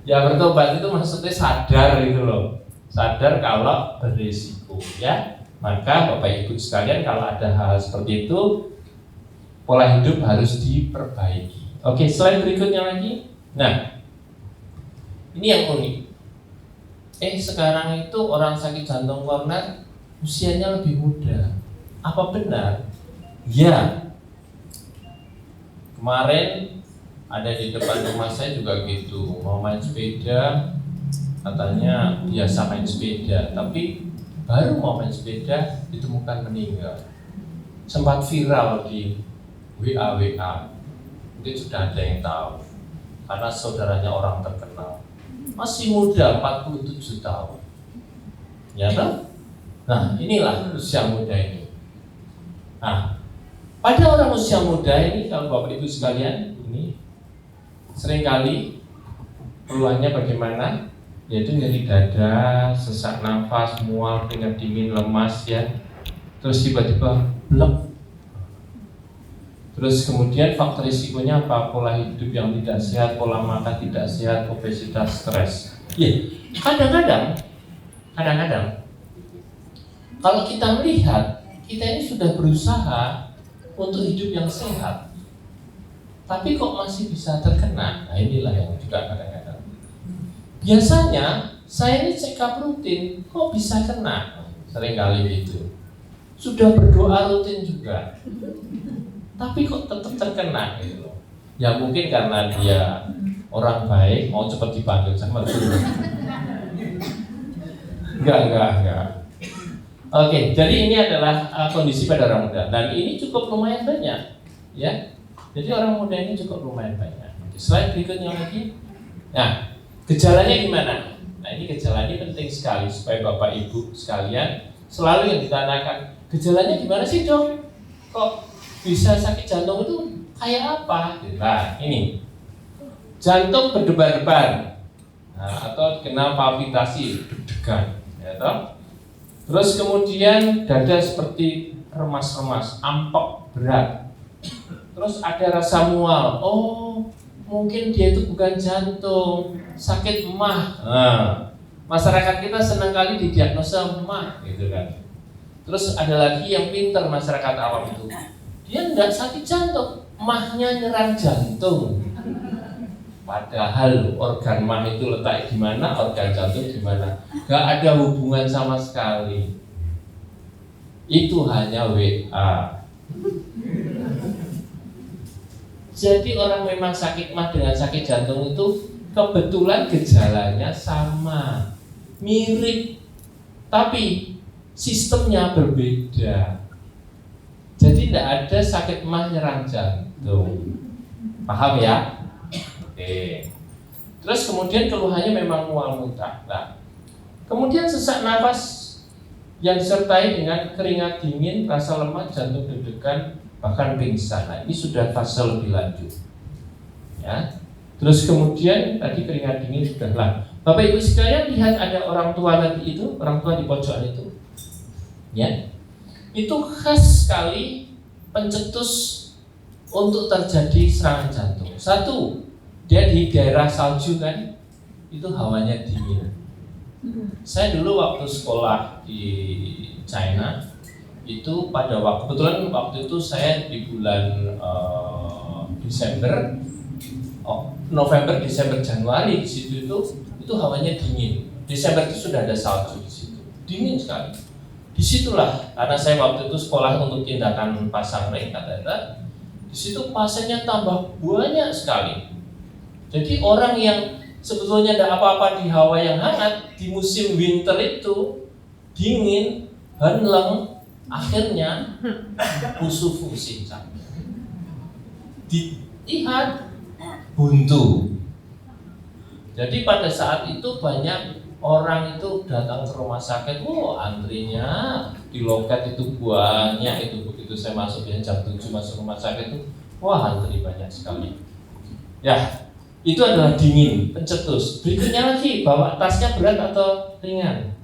Ya bertobat itu maksudnya sadar gitu loh. Sadar kalau berisiko ya. Maka Bapak Ibu sekalian kalau ada hal seperti itu, pola hidup harus diperbaiki. Oke, slide berikutnya lagi. Nah, ini yang unik. Sekarang itu orang sakit jantung koroner usianya lebih muda. Apa benar? Ya. Kemarin ada di depan rumah saya juga gitu, mau main sepeda, katanya biasa main sepeda, tapi baru mau main sepeda ditemukan meninggal. Sempat viral di WA, mungkin sudah ada yang tahu, karena saudaranya orang terkenal, masih muda 47 tahun. Ya kan? Nah, inilah usia muda ini. Nah, pada orang usia muda ini, kalau Bapak Ibu sekalian, ini seringkali keluhannya bagaimana? Yaitu nyeri dada, sesak nafas, mual, keringat dingin, lemas ya. Terus tiba-tiba blek. Terus kemudian faktor risikonya apa? Pola hidup yang tidak sehat, pola makan tidak sehat, obesitas, stres. Ya, kadang-kadang kalau kita melihat kita ini sudah berusaha untuk hidup yang sehat, tapi kok masih bisa terkena. Nah, inilah yang juga kadang-kadang. Biasanya saya ini check up rutin, kok bisa kena? Seringkali gitu. Sudah berdoa rutin juga, tapi kok tetap terkena gitu loh. Ya mungkin karena dia orang baik, mau cepat dipanggil sama guru. Enggak. Oke, jadi ini adalah kondisi pada orang muda dan ini cukup lumayan banyak, ya. Jadi orang muda ini cukup lumayan banyak. Slide berikutnya lagi. Nah, gejalanya gimana? Nah, ini gejala ini penting sekali supaya Bapak Ibu sekalian selalu yang ditanyakan, gejalanya gimana sih dok? Kok bisa sakit jantung itu kayak apa? Nah, ini jantung berdebar-debar, nah, atau dikenal palpitasi, deg-degan, ya toh? Terus kemudian dada seperti remas-remas, ampek berat. Terus ada rasa mual. Oh, mungkin dia itu bukan jantung, sakit emah. Nah, masyarakat kita senang kali didiagnosa emah, gitu kan. Terus ada lagi yang pintar masyarakat awam itu, dia enggak sakit jantung, emahnya nyerang jantung. Padahal organ mah itu letak di mana, organ jantung di mana, gak ada hubungan sama sekali. Itu hanya WA. Jadi orang memang sakit mah dengan sakit jantung itu kebetulan gejalanya sama, mirip, tapi sistemnya berbeda. Jadi tidak ada sakit mah nyerang jantung. Paham ya? Oke. Terus kemudian keluhannya memang mual muntah. Nah, kemudian sesak nafas yang disertai dengan keringat dingin, rasa lemah, jantung deg-degan, bahkan pingsan. Nah, ini sudah fase lebih lanjut. Ya. Terus kemudian tadi keringat dingin sudah lah. Bapak Ibu sekalian lihat ada orang tua tadi itu, orang tua di pojokan itu. Ya. Itu khas sekali pencetus untuk terjadi serangan jantung. Satu, dia di daerah salju kan, itu hawanya dingin. Saya dulu waktu sekolah di China, itu pada kebetulan waktu itu saya di bulan Desember, November, Desember, Januari di situ itu hawanya dingin. Desember itu sudah ada salju di situ, dingin sekali. Disitulah karena saya waktu itu sekolah untuk tindakan pasang ring kata-kata, di situ pasiennya tambah banyak sekali. Jadi orang yang sebetulnya tidak apa-apa di hawa yang hangat, di musim winter itu dingin, henleng, akhirnya usuh fungsi dilihat buntu. Jadi pada saat itu banyak orang itu datang ke rumah sakit, antrinya di loket itu banyak itu. Begitu saya masuk ya jam 7 masuk rumah sakit itu, antri banyak sekali. Ya, itu adalah dingin, pencetus. Berikutnya lagi, bawa tasnya berat atau ringan?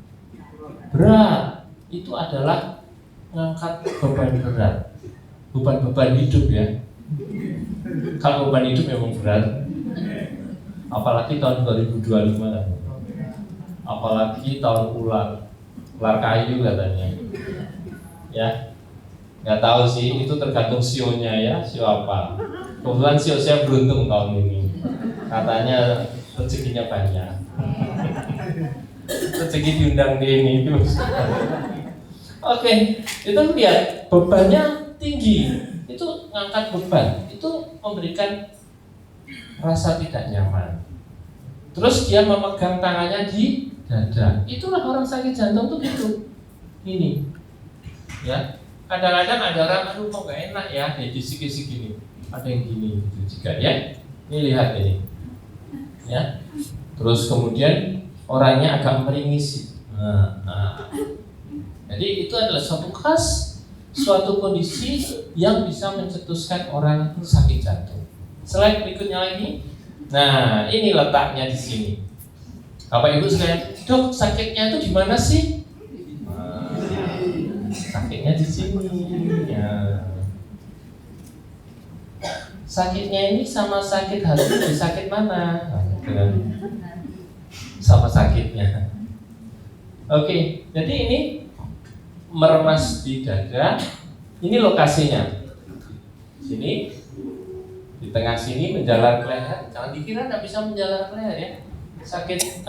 Berat. Itu adalah ngangkat beban berat, beban hidup ya. Kalau beban hidup memang berat, apalagi tahun 2025 kan. Apalagi tahun ular kayu katanya. Ya, nggak tahu sih, itu tergantung sionya ya, sio apa. Kebetulan sio saya beruntung tahun ini, katanya rezekinya banyak. Rezeki diundang di ini itu. Oke, itu lihat bebannya tinggi, itu ngangkat beban, itu memberikan rasa tidak nyaman. Terus dia memegang tangannya di dada. Itulah orang sakit jantung tuh gitu. Ini, ya. Kadang-kadang ada orang, aduh kok gak enak ya, disik-disik gini. Ada yang gini gitu juga ya. Ini lihat ini, ya. Terus kemudian orangnya agak meringis. Jadi itu adalah suatu kondisi yang bisa mencetuskan orang sakit jantung. Slide berikutnya lagi. Nah, ini letaknya di sini. Bapak Ibu sekalian, dok sakitnya itu di mana sih? Sakitnya di sini. Ya. Sakitnya ini sama sakit hati, sakit mana? Sama sakitnya. Oke, jadi ini meremas di dada. Ini lokasinya. Sini. Di tengah sini menjalar ke leher. Jangan dikira tidak bisa menjalar ke leher ya. Sakit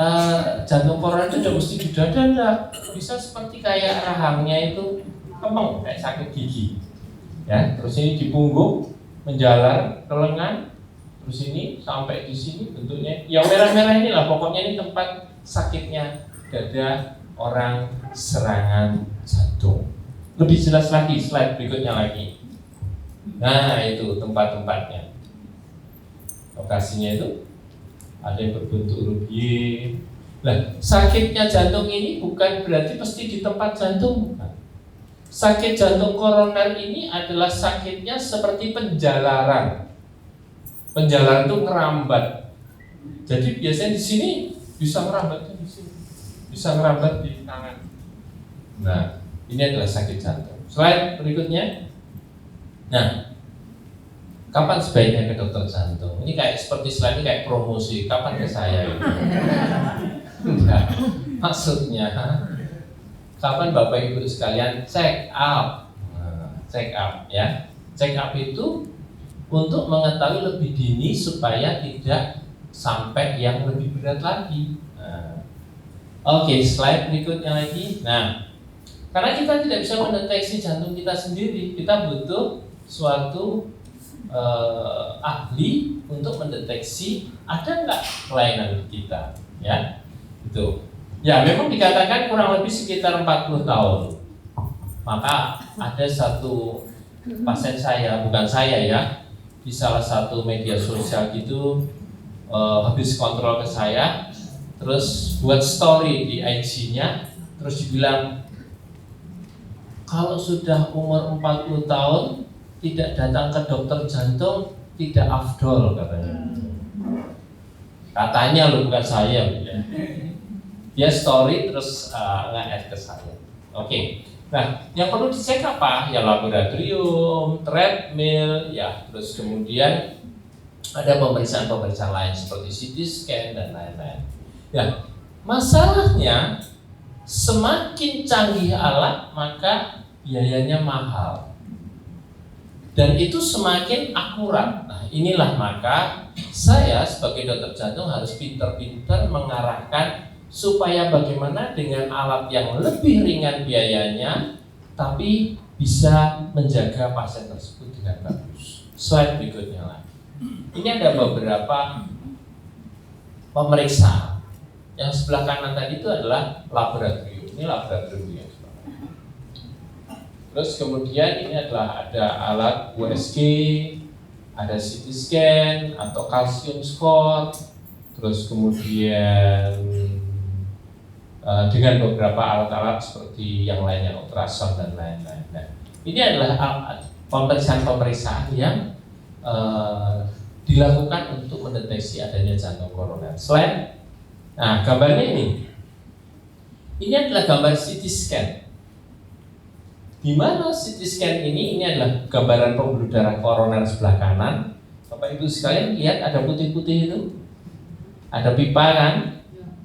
jantung koroner itu tidak mesti di dada, enggak. Bisa seperti kayak rahangnya itu kemeng, kayak sakit gigi. Ya, terus ini di punggung menjalar ke lengan, terus ini sampai di sini bentuknya. Yang merah-merah inilah pokoknya ini tempat sakitnya dada orang serangan jantung. Lebih jelas lagi slide berikutnya lagi. Nah, itu tempat-tempatnya. Lokasinya itu ada yang berbentuk ruby. Nah, sakitnya jantung ini bukan berarti pasti di tempat jantung, bukan. Sakit jantung koroner ini adalah sakitnya seperti penjalaran. Penjalaran itu ngerambat. Jadi biasanya di sini bisa ngerambatnya di sini, bisa ngerambat di tangan. Nah, ini adalah sakit jantung. Slide berikutnya. Nah, kapan sebaiknya ke dokter jantung? Ini kayak seperti slide ini kayak promosi. Kapan ke saya? Enggak. Maksudnya, kapan Bapak Ibu sekalian check up? Check up ya. Check up itu untuk mengetahui lebih dini supaya tidak sampai yang lebih berat lagi. Oke, slide berikutnya lagi. Nah, karena kita tidak bisa mendeteksi jantung kita sendiri, kita butuh suatu ahli untuk mendeteksi ada nggak kelainan di kita, ya, itu. Ya, memang dikatakan kurang lebih sekitar 40 tahun. Maka ada satu pasien saya, bukan saya ya, di salah satu media sosial gitu, habis kontrol ke saya, terus buat story di IG-nya, terus dibilang kalau sudah umur 40 tahun tidak datang ke dokter jantung tidak afdol katanya. Katanya loh, bukan saya ya. Dia story terus nge-add ke saya. Oke. Nah, yang perlu dicek apa? Ya laboratorium, treadmill, ya terus kemudian ada pemeriksaan-pemeriksaan lain seperti CT scan dan lain-lain. Ya, masalahnya semakin canggih alat maka biayanya mahal. Dan itu semakin akurat. Nah, inilah maka saya sebagai dokter jantung harus pintar-pintar mengarahkan supaya bagaimana dengan alat yang lebih ringan biayanya tapi bisa menjaga pasien tersebut dengan bagus. Slide berikutnya lagi. Ini ada beberapa pemeriksaan. Yang sebelah kanan tadi itu adalah laboratorium. Ini laboratorium. Terus kemudian ini adalah ada alat USG, ada CT scan atau kalsium score. Terus kemudian dengan beberapa alat-alat seperti yang lainnya, ultrasound dan lain-lain. Nah, ini adalah pemeriksaan-pemeriksaan yang dilakukan untuk mendeteksi adanya jantung koroner. Selain, nah gambarnya ini adalah gambar CT scan. Di mana CT scan ini adalah gambaran pembuluh darah koroner sebelah kanan. Bapak Ibu sekalian lihat ada putih-putih itu, ada pipa kan?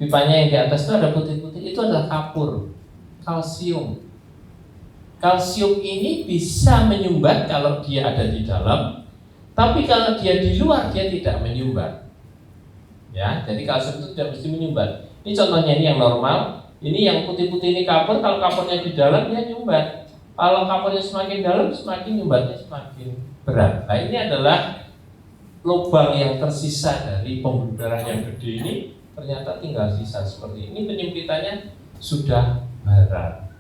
Pipanya yang di atas itu ada putih-putih, itu adalah kapur, kalsium. Kalsium ini bisa menyumbat kalau dia ada di dalam, tapi kalau dia di luar dia tidak menyumbat. Ya, jadi kalsium itu tidak mesti menyumbat. Ini contohnya, ini yang normal, ini yang putih-putih ini kapur. Kalau kapurnya di dalam dia nyumbat. Kalau kapurnya semakin dalam, semakin nyumbatnya semakin berat. Nah, ini adalah lubang yang tersisa dari pembuluh darah yang gede ini. Ternyata tinggal sisa seperti ini. Penyempitannya sudah berat.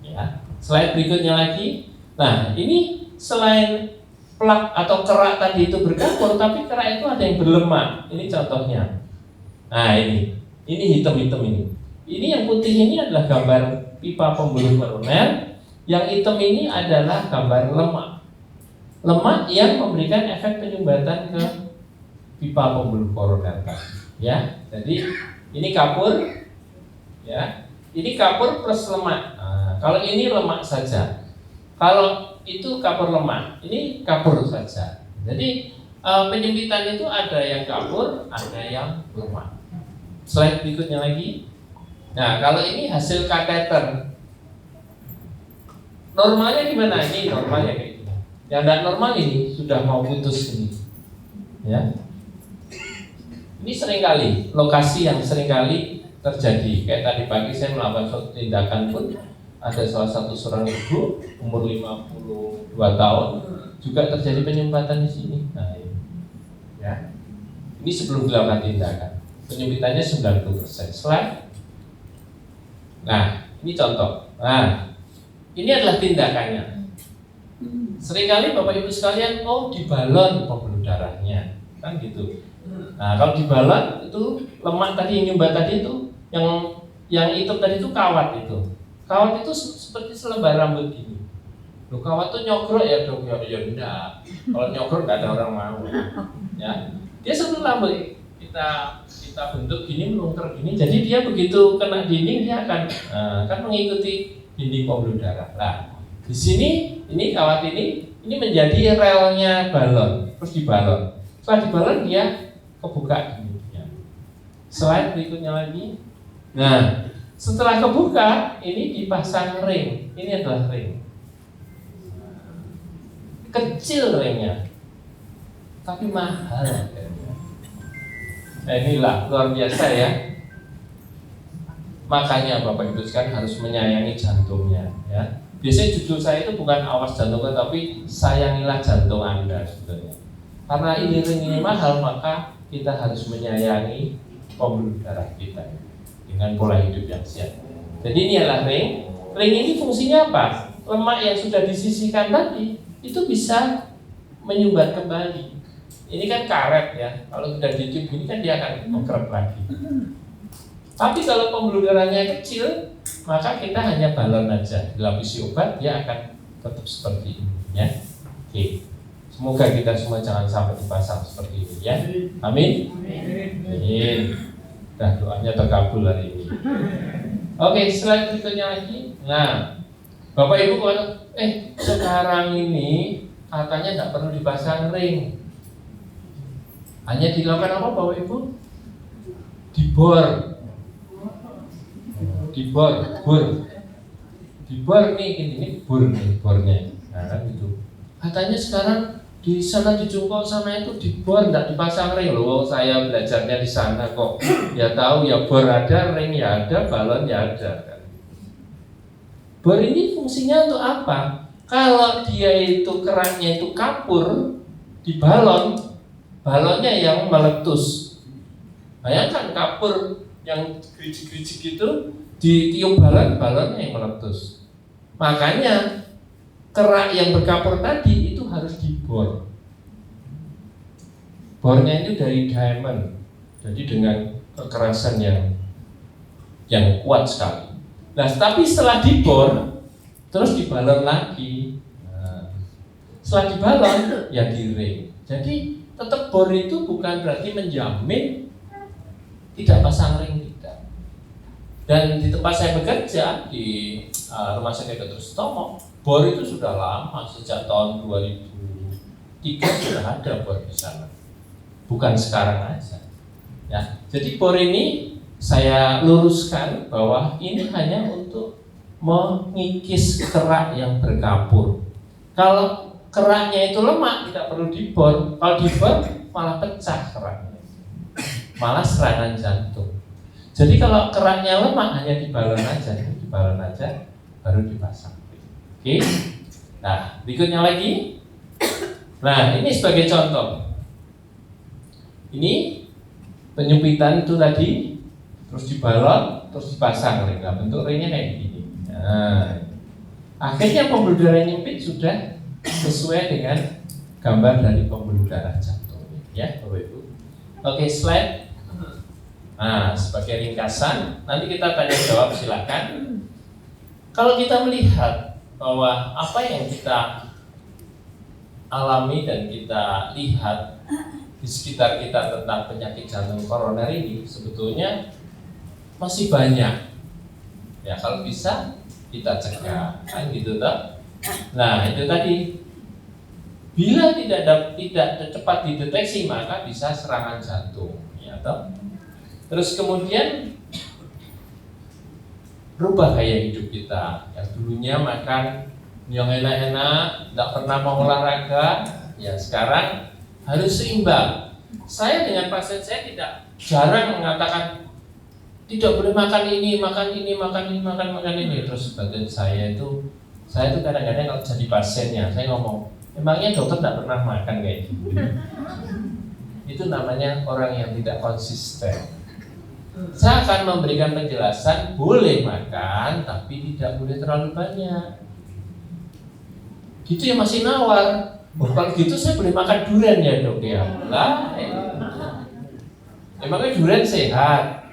Ya. Slide berikutnya lagi. Nah, ini selain plak atau kerak tadi itu berkapur, tapi kerak itu ada yang berlemak. Ini contohnya. Nah, ini hitam-hitam ini. Ini yang putih ini adalah gambar pipa pembuluh koroner. Yang hitam ini adalah gambar lemak. Lemak yang memberikan efek penyumbatan ke pipa pembuluh koroner tadi. Ya, jadi ini kapur, ya, ini kapur plus lemak. Nah, kalau ini lemak saja, kalau itu kapur lemak, ini kapur saja. Jadi penyempitan itu ada yang kapur, ada yang lemak. Slide berikutnya lagi. Nah, kalau ini hasil kateter. Normalnya gimana? Ini normalnya kayak gini. Yang tidak normal ini sudah mau putus ini, ya. Ini seringkali lokasi yang seringkali terjadi. Kayak tadi pagi saya melakukan suatu tindakan pun ada salah satu seorang ibu umur 52 tahun juga terjadi penyumbatan di sini. Nah, ini, ya. Ini sebelum dilakukan tindakan. Penyempitannya 90%. Slide. Nah, ini contoh. Nah, ini adalah tindakannya. Seringkali Bapak Ibu sekalian, dibalon pembuluh darahnya, kan gitu. Nah, kalau dibalon itu lemak tadi yang nyumbat tadi itu, yang hitam tadi itu kawat itu. Kawat itu seperti selembar rambut gini. Loh, kawat itu nyogrok ya dong, ya enggak. Kalau nyogrok enggak ada orang mau. Ya, dia seperti rambut. Kita bentuk gini, melungker gini. Jadi dia begitu kena dinding dia akan kan mengikuti dinding pembuluh darah. Nah, di sini ini kawat ini menjadi relnya balon, terus dibalon. Setelah dibalon dia kebuka gini. Ya. Slide berikutnya lagi. Nah, setelah kebuka ini dipasang ring. Ini adalah ring. Kecil ringnya, tapi mahal. Nah, inilah luar biasa ya. Makanya Bapak Ibu sekalian harus menyayangi jantungnya, ya. Biasanya judul saya itu bukan awas jantungnya, tapi sayangilah jantung Anda sebetulnya. Karena ini ring ini mahal, maka kita harus menyayangi pembuluh darah kita dengan pola hidup yang sehat. Jadi ini adalah ring. Ring ini fungsinya apa? Lemak yang sudah disisihkan tadi itu bisa menyumbat kembali. Ini kan karet ya. Kalau sudah ditiup ini kan dia akan mengkerep lagi. Tapi kalau pembuluh darahnya kecil, maka kita hanya balon aja, dilapisi obat, dia akan tetap seperti ini, ya. Oke. Semoga kita semua jangan sampai dipasang seperti ini, ya. Amin. Amin. Dah, doanya terkabul hari ini. Oke, slide berikutnya lagi. Nah, Bapak Ibu, sekarang ini katanya nggak perlu dipasang ring. Hanya dilakukan apa Bapak Ibu? Dibor nih, ini bor nih, bornya. Nah, kan gitu. Katanya sekarang di sana di Jungkol sana itu dibor, nggak dipasang ring loh. Saya belajarnya di sana kok. Ya tahu ya, bor ada, ring ya ada, balon ya ada. Kan. Bor ini fungsinya untuk apa? Kalau dia itu keraknya itu kapur di balon, balonnya yang meletus. Bayangkan kapur yang gericik-gericik itu ditiup balon, balonnya yang meletus. Makanya kerak yang berkapur tadi itu harus dibor. Bornya itu dari diamond, jadi dengan kekerasan yang yang kuat sekali. Nah, tapi setelah dibor, terus dibalon lagi. Nah, setelah dibalon, ya di-ring. Jadi tetap bor itu bukan berarti menjamin tidak pasang ring, tidak. Dan di tempat saya bekerja di Rumah Sakit Dr. Sutomo, bor itu sudah lama, sejak tahun 2003 sudah ada bor di sana. Bukan sekarang aja. Ya, jadi bor ini saya luruskan bahwa ini hanya untuk mengikis kerak yang berkapur. Kalau keraknya itu lemah, tidak perlu dibor. Kalau dibor malah pecah keraknya, malah serangan jantung. Jadi kalau keraknya lemah hanya dibalon aja, baru dipasang. Oke. Nah, berikutnya lagi. Nah, ini sebagai contoh. Ini penyempitan itu tadi, terus dibalon, terus dipasang ring. Nah, bentuk ringnya kayak gini. Nah, akhirnya pembuluh darah nyempit sudah sesuai dengan gambar dari pembuluh darah jantung. Ya, Bapak Ibu. Oke, slide. Nah, sebagai ringkasan, nanti kita tanya jawab, silakan. Kalau kita melihat bahwa apa yang kita alami dan kita lihat di sekitar kita tentang penyakit jantung koroner ini sebetulnya masih banyak. Ya, kalau bisa kita cegah, kan gitu toh. Nah, itu tadi. Bila tidak cepat dideteksi maka bisa serangan jantung, ya toh. Terus kemudian rubah gaya hidup kita. Yang dulunya makan yang enak-enak, tidak pernah mau olahraga, ya sekarang harus seimbang. Saya dengan pasien saya jarang mengatakan tidak boleh makan ini. Terus bagian saya itu kadang-kadang kalau jadi pasiennya saya ngomong, emangnya dokter tidak pernah makan kayak gitu? Itu namanya orang yang tidak konsisten. Saya akan memberikan penjelasan, boleh makan tapi tidak boleh terlalu banyak. Gitu ya, masih nawar. Kalau gitu saya boleh makan durian ya dok ya? Lah, emangnya durian sehat?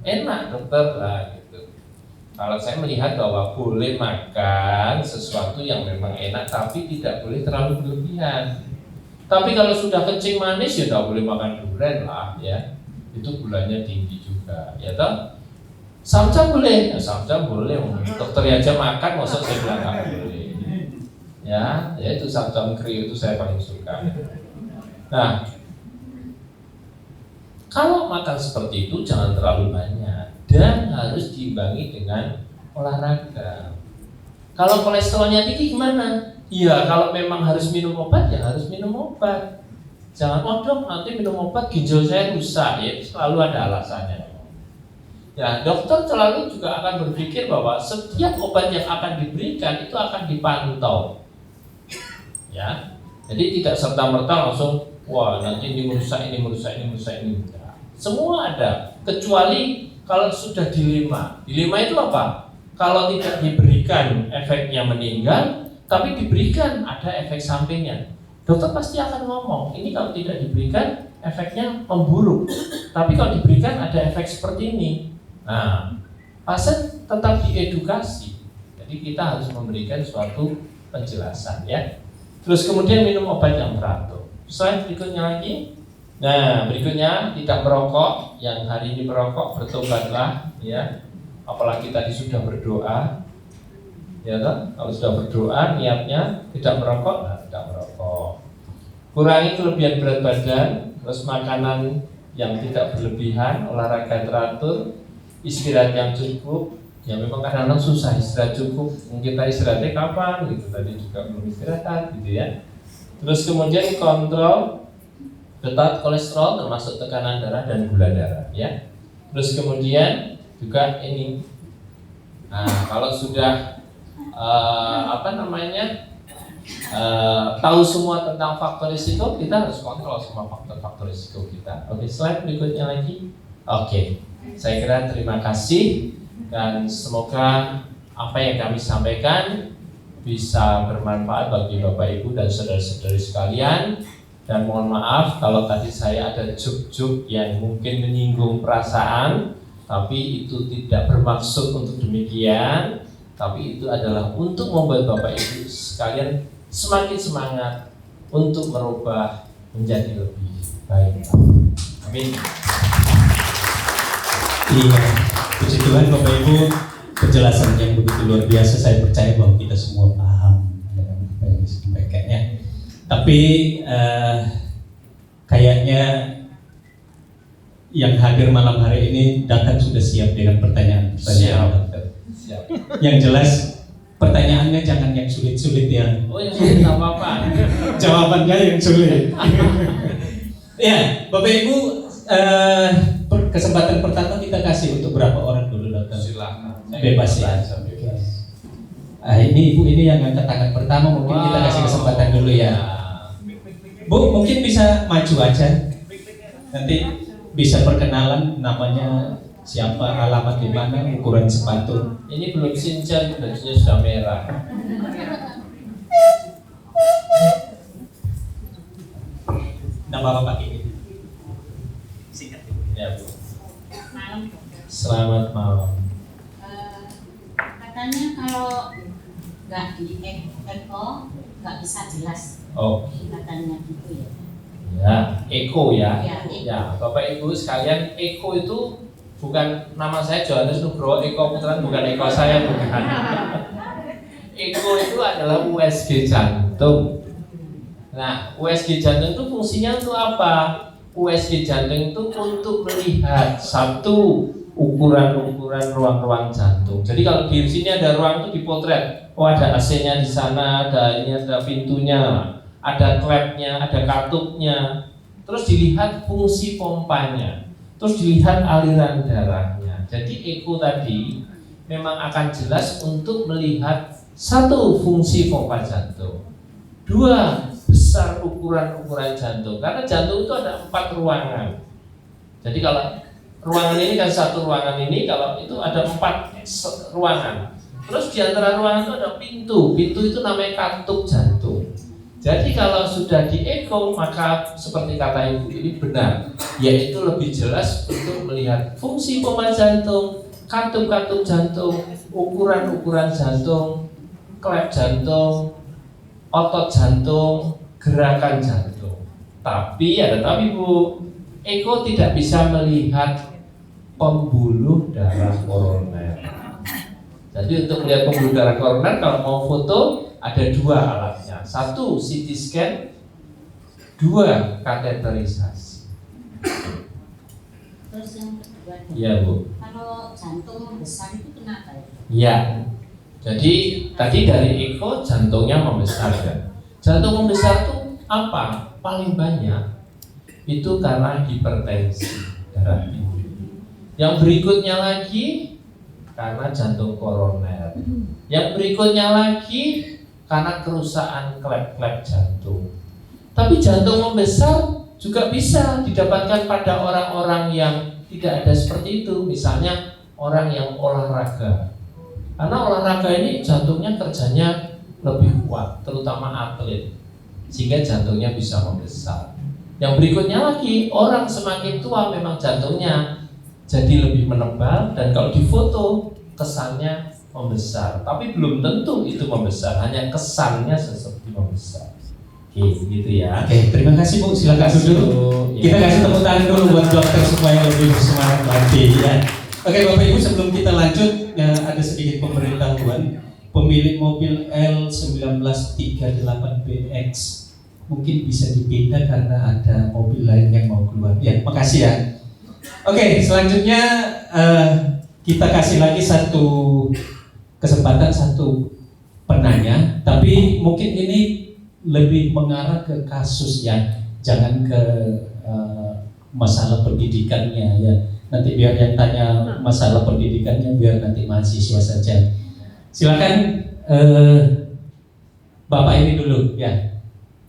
Enak dokter lah gitu. Kalau saya melihat bahwa boleh makan sesuatu yang memang enak tapi tidak boleh terlalu berlebihan. Tapi kalau sudah kencing manis ya tidak boleh makan durian lah ya. Itu gulanya tinggi juga, ya toh. Samcam boleh, ya samcam boleh. Dokter aja makan, maksud saya bilang nggak boleh. Ya itu samcam krio itu saya paling suka. Nah, kalau makan seperti itu jangan terlalu banyak dan harus diimbangi dengan olahraga. Kalau kolesterolnya tinggi gimana? Iya, kalau memang harus minum obat ya harus minum obat. Jangan, oh dok nanti minum obat ginjal saya rusak, ya selalu ada alasannya. Ya, dokter selalu juga akan berpikir bahwa setiap obat yang akan diberikan itu akan dipantau. Ya, jadi tidak serta-merta langsung, wah nanti ini merusak. Ya, semua ada, kecuali kalau sudah dilema. Dilema itu apa? Kalau tidak diberikan efeknya meninggal, tapi diberikan ada efek sampingnya. Dokter pasti akan ngomong, ini kalau tidak diberikan efeknya memburuk, tapi kalau diberikan ada efek seperti ini. Nah, pasien tetap diedukasi. Jadi kita harus memberikan suatu penjelasan ya. Terus kemudian minum obat yang teratur. Slide berikutnya lagi. Nah, berikutnya tidak merokok. Yang hari ini merokok bertobatlah ya. Apalagi tadi sudah berdoa. Ya kan? Kalau sudah berdoa niatnya tidak merokok, nah, tidak merokok. Kurangi kelebihan berat badan, terus makanan yang tidak berlebihan, olahraga teratur, istirahat yang cukup. Ya memang kadang-kadang susah istirahat cukup. Kita istirahatnya kapan? Gitu tadi juga belum istirahat, gitu ya. Terus kemudian kontrol ketat kolesterol termasuk tekanan darah dan gula darah, ya. Terus kemudian juga ini. Nah, kalau sudah tahu semua tentang faktor risiko, kita harus kontrol semua faktor-faktor risiko kita. Oke, slide berikutnya lagi. Oke, saya kira terima kasih dan semoga apa yang kami sampaikan bisa bermanfaat bagi Bapak Ibu dan saudara-saudari sekalian. Dan mohon maaf kalau tadi saya ada juk-juk yang mungkin menyinggung perasaan. Tapi itu tidak bermaksud untuk demikian, tapi itu adalah untuk membuat Bapak Ibu sekalian semakin semangat untuk merubah menjadi lebih baik. Amin. Iya, puji Tuhan Bapak Ibu, penjelasan yang begitu luar biasa. Saya percaya bahwa kita semua paham dengan apa yang disampaikan ya. Tapi kayaknya yang hadir malam hari ini datang sudah siap dengan pertanyaan-pertanyaan. Siap. Yang jelas pertanyaannya jangan yang sulit-sulit ya. Oh, yang sulit nggak apa-apa. Jawabannya yang sulit. Ya, Bapak Ibu, kesempatan pertama kita kasih untuk berapa orang dulu datang? Silakan. Bebas ya. Bebas. Ini Ibu ini yang angkat tangan pertama, mungkin kita kasih kesempatan dulu ya. Bu, mungkin bisa maju aja. Nanti bisa perkenalan, namanya siapa, alamat di mana, ukuran sepatu. Ini belum sinchan, bajunya sudah merah. Nama Bapak ini. Singkat Ya, Bu. Malam. Selamat malam. Katanya kalau nggak di echo nggak bisa jelas. Oh, Katanya gitu ya. ya, Eko ya. Ya, Eko. Ya, Bapak Ibu sekalian, Eko itu bukan nama saya Johannes Nugroho Eko Putra, bukan Eko saya, bukan. Eko itu adalah USG jantung. Nah, USG jantung itu fungsinya untuk apa? USG jantung itu untuk melihat satu ukuran-ukuran ruang-ruang jantung. Jadi kalau di sini ada ruang itu dipotret. Oh, ada AC-nya di sana, ada pintunya, ada klepnya, ada katupnya. Terus dilihat fungsi pompanya. Terus dilihat aliran darahnya. Jadi Eko tadi memang akan jelas untuk melihat satu, fungsi pompa jantung. Dua, besar ukuran-ukuran jantung. Karena jantung itu ada 4 ruangan. Jadi kalau ruangan ini kan satu ruangan ini, kalau itu ada 4 ruangan. Terus di antara ruangan itu ada pintu. Pintu itu namanya katup jantung. Jadi kalau sudah di eko, maka seperti kata Ibu ini benar, yaitu lebih jelas untuk melihat fungsi pompa jantung, katup-katup jantung, ukuran-ukuran jantung, klep jantung, otot jantung, gerakan jantung. Tapi ada tapi Bu, eko tidak bisa melihat pembuluh darah koroner. Jadi untuk melihat pembuluh darah koroner, kalau mau foto ada 2 alatnya. 1 CT scan, 2 kateterisasi. Terus yang kedua, Iya Bu. kalau jantung besar itu kenapa ya? Iya. Jadi tadi dari eko jantungnya membesar kan. Jantung membesar itu apa? Paling banyak itu karena hipertensi darah tinggi. Yang berikutnya lagi karena jantung koroner. Yang berikutnya lagi karena kerusakan klep-klep jantung. Tapi jantung membesar juga bisa didapatkan pada orang-orang yang tidak ada seperti itu. Misalnya orang yang olahraga. Karena olahraga ini jantungnya kerjanya lebih kuat, terutama atlet, sehingga jantungnya bisa membesar. Yang berikutnya lagi, orang semakin tua memang jantungnya jadi lebih menebal, dan kalau difoto kesannya membesar, tapi belum tentu itu membesar, hanya kesannya seperti membesar. Oke, gitu ya. Oke, terima kasih Bu, silakan dulu. Kita kasih tepuk tangan dulu buat dokter supaya lebih bersemangat lagi ya. Oke Bapak Ibu, sebelum kita lanjut ada sedikit pemberitahuan. Pemilik mobil L1938BX mungkin bisa dipindah karena ada mobil lain yang mau keluar. Ya, makasih ya. Oke, selanjutnya kita kasih lagi satu kesempatan, satu penanya, tapi mungkin ini lebih mengarah ke kasus ya, jangan ke masalah pendidikannya ya. Nanti biar yang tanya masalah pendidikannya biar nanti mahasiswa saja. Silakan Bapak ini dulu ya.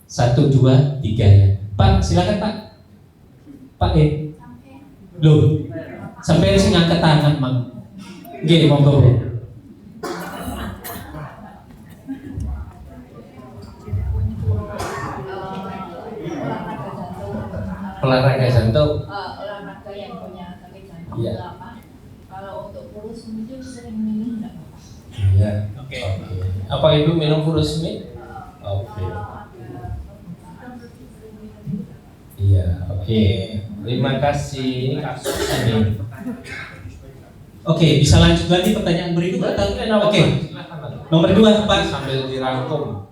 1, 2, 3 ya. Pak, silakan Pak. Pak Loh, sampai sing ngangkat tangan, Mang. Nggih, monggo. Olahraga jantung. Olahraga yang punya sakit jantung Iya. itu apa? Apa Ibu minum furosemid? Oke. Iya, oke. Terima kasih. Ini kasus ini. Oke, bisa lanjut lagi pertanyaan berikut atau oke. Silakan. Nomor 2 Pak. Sambil dirangkum.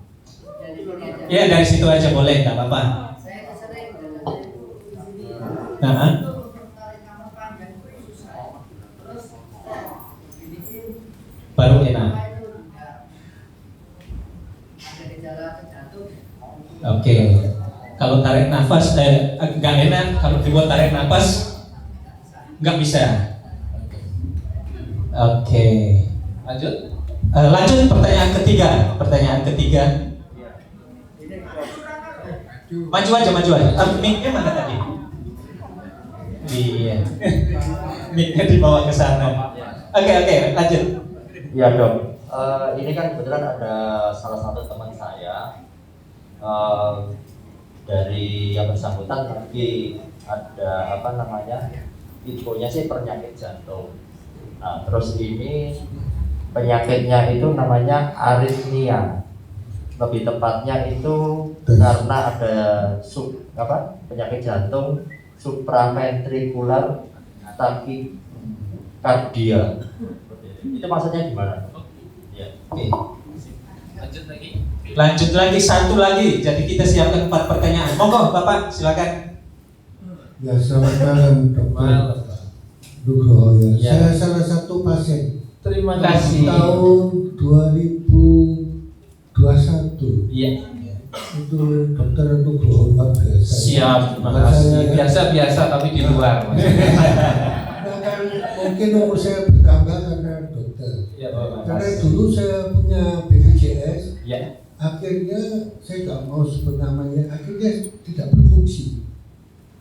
Ya dari situ aja boleh, nggak apa-apa. Nah, baru enak. Oke. Kalau tarik nafas nggak enak. Kalau dibuat tarik nafas nggak bisa. Oke. Lanjut. Lanjut pertanyaan ketiga. Maju aja. Mic-nya mana tadi? Iya. Mic-nya dibawa ke sana. Oke, lanjut. Ya dok, ini kan kebetulan ada salah satu teman saya dari yang bersangkutan lagi ada apa namanya, infonya sih penyakit jantung. Nah terus ini penyakitnya itu namanya aritmia, lebih tepatnya itu karena ada penyakit jantung supraventrikular tachycardia. Itu maksudnya gimana? Ya. Oke. Lanjut lagi. Satu lagi. Jadi kita siapkan 4 pertanyaan. Monggo Bapak, silakan. Ya, selamat malam Dokter Nugroho ya. Saya salah satu pasien. Terima kasih. Tahun 2021. Iya. Itu Dokter Nugroho luar biasa. Siap, terima kasih. Biasa tapi di luar. Mungkin umur saya bertambah karena dokter. Ya, Bapak. Karena dulu saya punya BPJS. Ya. Akhirnya saya nggak mau sebut namanya. Akhirnya tidak berfungsi.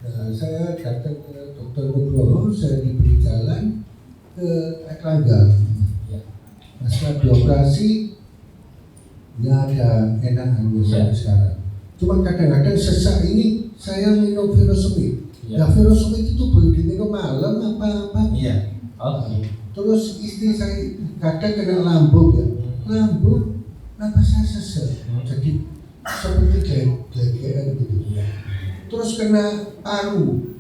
Nah, saya datang ke Dokter Nugroho, saya diberi jalan ke Erlangga. Ya. Nah, setelah dioperasi, nggak ada enakannya sampai sekarang. Cuma kadang-kadang sesak ini saya minum furosemid. Ya. Nah, furosemid itu boleh diminum malam apa-apa. Iya. Oke. Terus istri saya kadang kena lambung ya. Lambung, kenapa saya sesak? Jadi seperti geger gitu. Iya. Terus kena paru.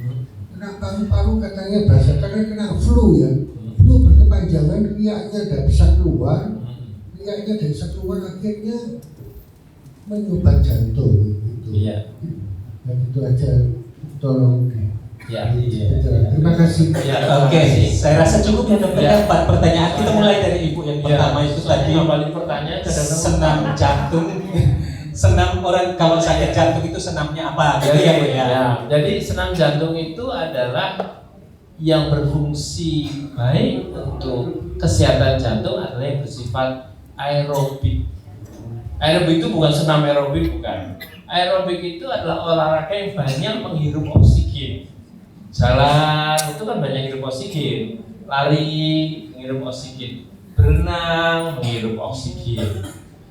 Kena paru-paru katanya basah karena kena flu ya. Flu berkepanjangan, riaknya tidak bisa keluar. Riaknya tidak bisa keluar, akhirnya menyumbat jantung gitu. Iya. Nah, itu aja, tolong Ya. terima kasih. Ya. Oke, saya rasa cukup ya Dokter. Ya. 4 pertanyaan. Kita mulai dari Ibu yang pertama itu tadi. Kembali pertanyaan Senam jantung. Senam orang kalau sakit jantung itu senamnya apa? Gitu ya, Bu ya. Ya, jadi senam jantung itu adalah yang berfungsi baik untuk kesehatan jantung adalah yang bersifat aerobik. Aerobik itu bukan senam aerobik, bukan. Aerobik itu adalah olahraga yang banyak menghirup oksigen. Jalan itu kan banyak menghirup oksigen. Lari menghirup oksigen. Berenang menghirup oksigen.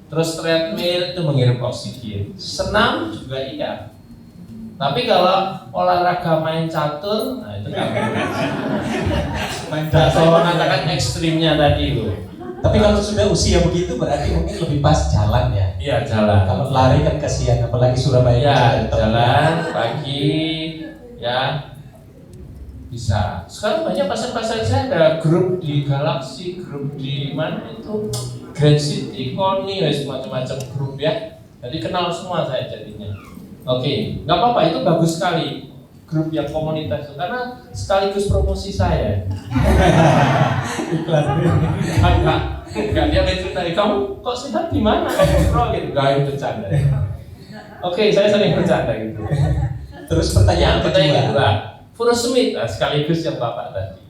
Terus treadmill itu menghirup oksigen. Senam juga iya. Tapi kalau olahraga main catur, nah itu kan main catur mengatakan ekstrimnya tadi itu. Tapi kalau sudah usia begitu berarti mungkin lebih pas jalan ya. Iya, jalan. Kalau lari kan kasihan, apalagi Surabaya. Ya, kan jalan pagi ya bisa. Sekarang banyak pasien-pasien saya ada grup di Galaxy, grup di mana itu Grand City, Koni, macam-macam grup ya. Jadi kenal semua saya jadinya. Oke, nggak apa-apa, itu bagus sekali grup yang komunitas itu karena sekaligus promosi saya. Enggak dia cerita, kamu kok sehat di mana? Ngobrol gitu, gak bercanda. Oke, saya sering bercanda gitu. Terus pertanyaan kedua. Furosemid, nah, sekaligus yang Bapak tadi.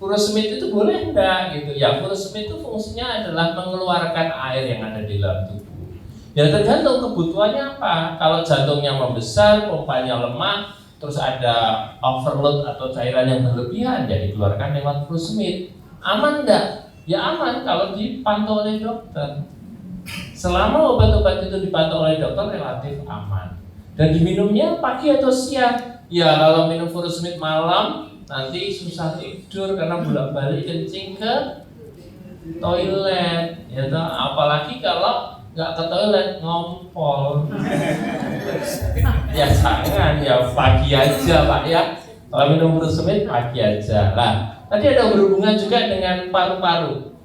Furosemid itu boleh enggak gitu? Ya, furosemid itu fungsinya adalah mengeluarkan air yang ada di dalam tubuh. Ya tergantung kebutuhannya apa. Kalau jantungnya membesar, pompanya lemah, terus ada overload atau cairan yang berlebihan, ya dikeluarkan lewat furosemid. Aman enggak? Ya aman kalau dipantau oleh dokter. Selama obat-obat itu dipantau oleh dokter relatif aman. Dan diminumnya pagi atau siang. Ya kalau minum furosemid malam nanti susah tidur karena bolak-balik kencing ke toilet, ya toh? Apalagi kalau nggak ke toilet ngompol. Ya jangan, ya pagi aja Pak ya. Kalau minum furosemid pagi aja. Lah, tadi ada berhubungan juga dengan paru-paru.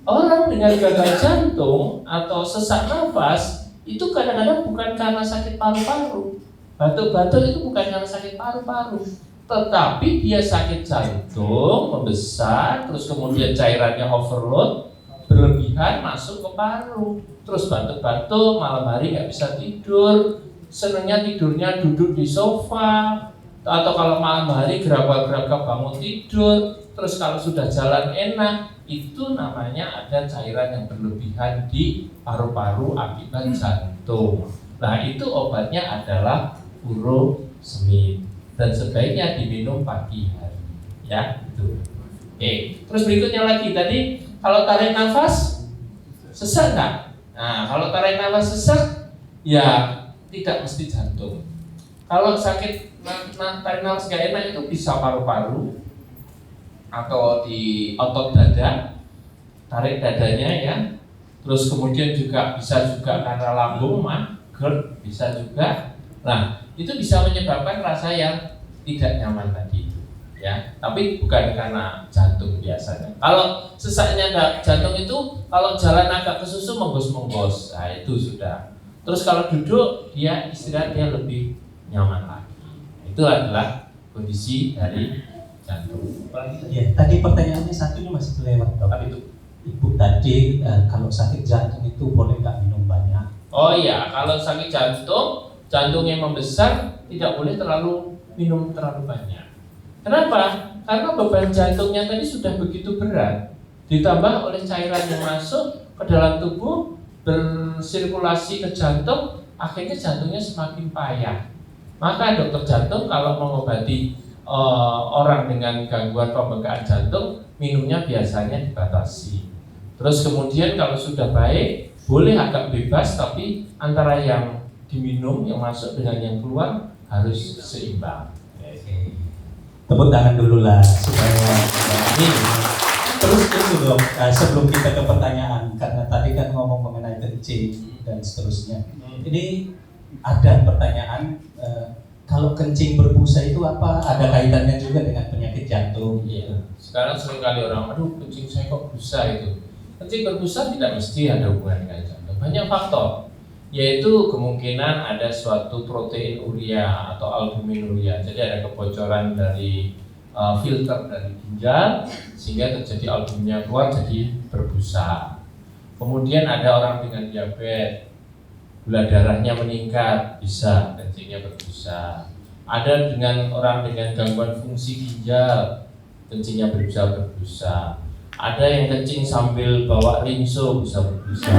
Orang dengan gagal jantung atau sesak nafas itu kadang-kadang bukan karena sakit paru-paru. Batuk-batuk itu bukan karena sakit paru-paru, tetapi dia sakit jantung membesar, terus kemudian cairannya overload, berlebihan masuk ke paru, terus batuk-batuk, malam hari nggak bisa tidur, senangnya tidurnya duduk di sofa, atau kalau malam hari gerabak-gerabak bangun tidur, terus kalau sudah jalan enak, itu namanya ada cairan yang berlebihan di paru-paru akibat jantung. Nah itu obatnya adalah furosemid dan sebaiknya diminum pagi hari, ya itu. Oke, terus berikutnya lagi tadi kalau tarik nafas sesak nggak? Nah kalau tarik nafas sesak ya tidak mesti jantung. Kalau sakit tarik nafas nggak enak itu bisa paru-paru atau di otot dada, tarik dadanya ya. Terus kemudian juga bisa juga karena lambung GERD bisa juga. Nah itu bisa menyebabkan rasa yang tidak nyaman tadi itu, ya. Tapi bukan karena jantung biasanya. Kalau sesaknya jantung itu kalau jalan agak kesusu menggos-menggos, nah itu sudah. Terus kalau duduk dia istirahat dia lebih nyaman lagi. Itu adalah kondisi dari jantung. Ya, tadi pertanyaannya satunya masih kelewat dok. Tapi itu Ibu tadi kalau sakit jantung itu boleh nggak minum banyak? oh iya, kalau sakit jantung, jantungnya membesar, tidak boleh minum terlalu banyak. Kenapa? Karena beban jantungnya tadi sudah begitu berat, ditambah oleh cairan yang masuk ke dalam tubuh, bersirkulasi ke jantung, akhirnya jantungnya semakin payah. Maka dokter jantung kalau mengobati orang dengan gangguan pembengkakan jantung, minumnya biasanya dibatasi. Terus kemudian kalau sudah baik, boleh agak bebas, tapi antara yang diminum, yang masuk dengan yang keluar harus seimbang. Tepuk tangan dulu lah supaya ini. Terus itu dok, sebelum kita ke pertanyaan, karena tadi kan ngomong mengenai kencing dan seterusnya. Ini ada pertanyaan, kalau kencing berbusa itu apa? Ada kaitannya juga dengan penyakit jantung? Iya. Sekarang seringkali orang, aduh kencing saya kok busa itu. Kencing berbusa tidak mesti ada hubungan dengan jantung. Banyak faktor, yaitu kemungkinan ada suatu protein urea atau albumin urea. Jadi ada kebocoran dari filter dari ginjal sehingga terjadi albuminnya keluar jadi berbusa. Kemudian ada orang dengan diabetes, gula darahnya meningkat, bisa kencingnya berbusa. Ada dengan orang dengan gangguan fungsi ginjal, kencingnya bisa berbusa. Ada yang kencing sambil bawa rinso bisa berbusa.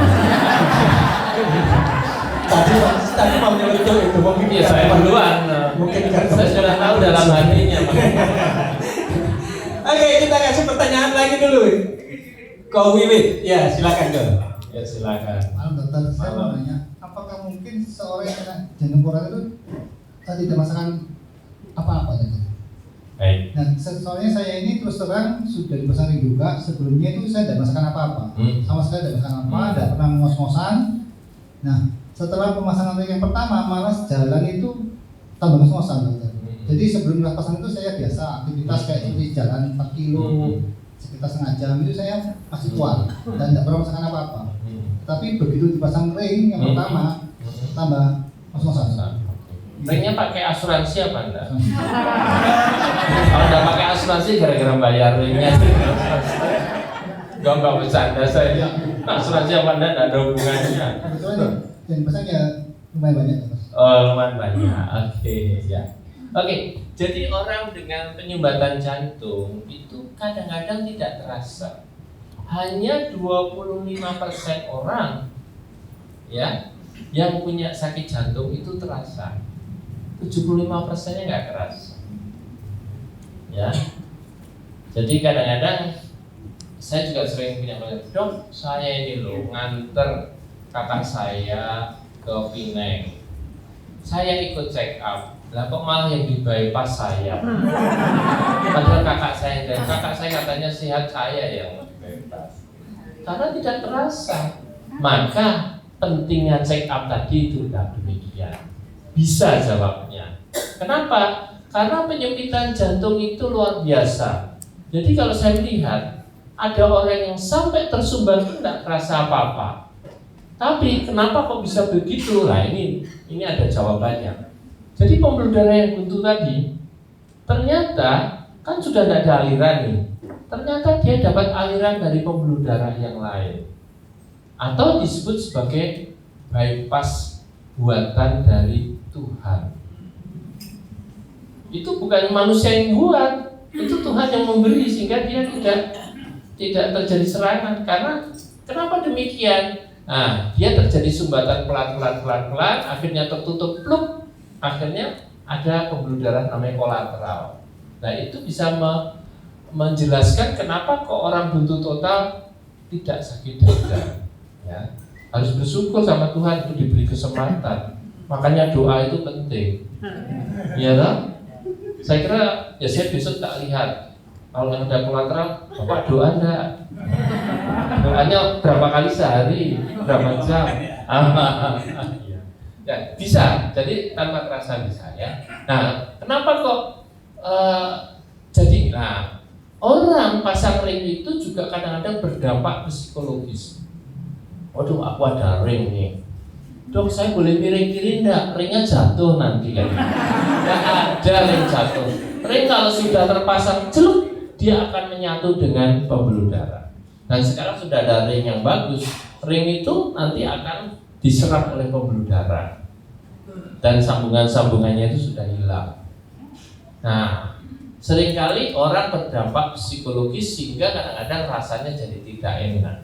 Tadi mau nyelutuk itu mungkin Ya saya duluan. Mungkin Saya sudah tahu dalam hatinya. Oke, kita kasih pertanyaan lagi dulu. Kau Wiwit, ya silakan dong. Ya silakan. Malam dokter, saya mau nanya, apakah mungkin seorang yang kena jantung koroner itu tidak merasakan apa-apa gitu? Baik. Nah, soalnya saya ini terus terang sudah dipasang juga, sebelumnya itu saya tidak merasakan apa-apa, sama sekali tidak merasakan apa, tidak pernah ngos-ngosan. Nah, setelah pemasangan ring yang pertama, malah jalan itu tambah ngos-ngosan dokter. Jadi sebelum pasang itu saya biasa aktivitas kayak seperti jalan 4 kilo, sekitar setengah jam itu saya masih kuat dan tidak pernah merasakan apa-apa. Tapi begitu dipasang ring yang pertama, tambah ngos-ngosan. Ringnya pakai asuransi apa enggak? Kalau enggak pakai asuransi gara-gara bayar ringnya. Enggak bercanda saya. Asuransi apa enggak ada hubungannya. Kebetulan yang pasang ya lumayan banyak. Oh, lumayan banyak. Oke, ya. Oke, jadi orang dengan penyumbatan jantung itu kadang-kadang tidak terasa. Hanya 25% orang ya yang punya sakit jantung itu terasa. 75%-nya nggak terasa. Ya. Jadi kadang-kadang saya juga sering punya klien, dok, saya ini loh nganter kakak saya ke Pineng. Saya ikut check up. Lah kok malah yang di bypass saya. Padahal kakak saya katanya sehat, saya yang di bypass. Karena tidak terasa. Maka pentingnya check up tadi itu demikian. Bisa jawabnya. Kenapa? Karena penyempitan jantung itu luar biasa. Jadi kalau saya lihat ada orang yang sampai tersumbat tidak terasa apa-apa. Tapi kenapa kok bisa begitu? Nah ini ada jawabannya. Jadi pembuluh darah yang buntu tadi ternyata kan sudah tidak ada aliran nih. Ternyata dia dapat aliran dari pembuluh darah yang lain, atau disebut sebagai bypass buatan dari Tuhan. Itu bukan manusia yang buat, itu Tuhan yang memberi sehingga dia tidak terjadi serangan. Karena kenapa demikian? Nah, dia terjadi sumbatan pelan, akhirnya tertutup pluk, akhirnya ada pembuluh darah namanya kolateral. Nah, itu bisa menjelaskan kenapa kok orang buntu total tidak sakit dada. Ya, harus bersyukur sama Tuhan itu diberi kesempatan. Makanya doa itu penting. Iya kan? Saya kira ya saya besok tak lihat kalau yang ada kolateral, Bapak doa enggak? Doanya berapa kali sehari, berapa jam? Ya, bisa. Jadi tanpa terasa bisa ya. Nah, kenapa kok jadi? Nah, orang pasang ring itu juga kadang-kadang berdampak psikologis. Waduh, aku ada ring nih. Dok, saya boleh miring kiri enggak? Ringnya jatuh nanti kan? Enggak ada ring jatuh. Ring kalau sudah terpasang celuk, dia akan menyatu dengan pembuluh darah. Dan sekarang sudah ada ring yang bagus. Ring itu nanti akan diserap oleh pembuluh darah. Dan sambungan-sambungannya itu sudah hilang. Nah, seringkali orang berdampak psikologis sehingga kadang-kadang rasanya jadi tidak enak.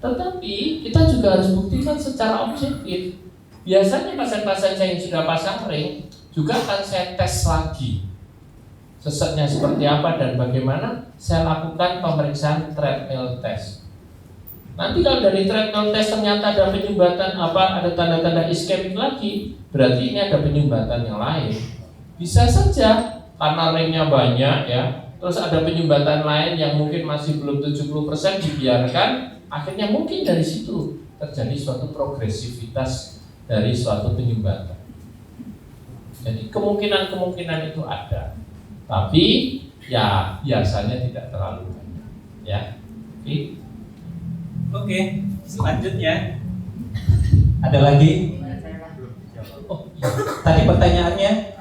Tetapi kita juga harus buktikan secara objektif. Biasanya pasien-pasien saya yang sudah pasang ring juga akan saya tes lagi seseknya seperti apa dan bagaimana. Saya lakukan pemeriksaan treadmill test. Nanti kalau dari treadmill test ternyata ada penyumbatan ada tanda-tanda iskemik lagi, berarti ini ada penyumbatan yang lain. Bisa saja karena ringnya banyak ya, terus ada penyumbatan lain yang mungkin masih belum 70% dibiarkan. Akhirnya mungkin dari situ terjadi suatu progresivitas dari suatu penyumbatan. Jadi kemungkinan itu ada, tapi ya biasanya tidak terlalu banyak. Ya, Oke, selanjutnya ada lagi? Oh, tadi pertanyaannya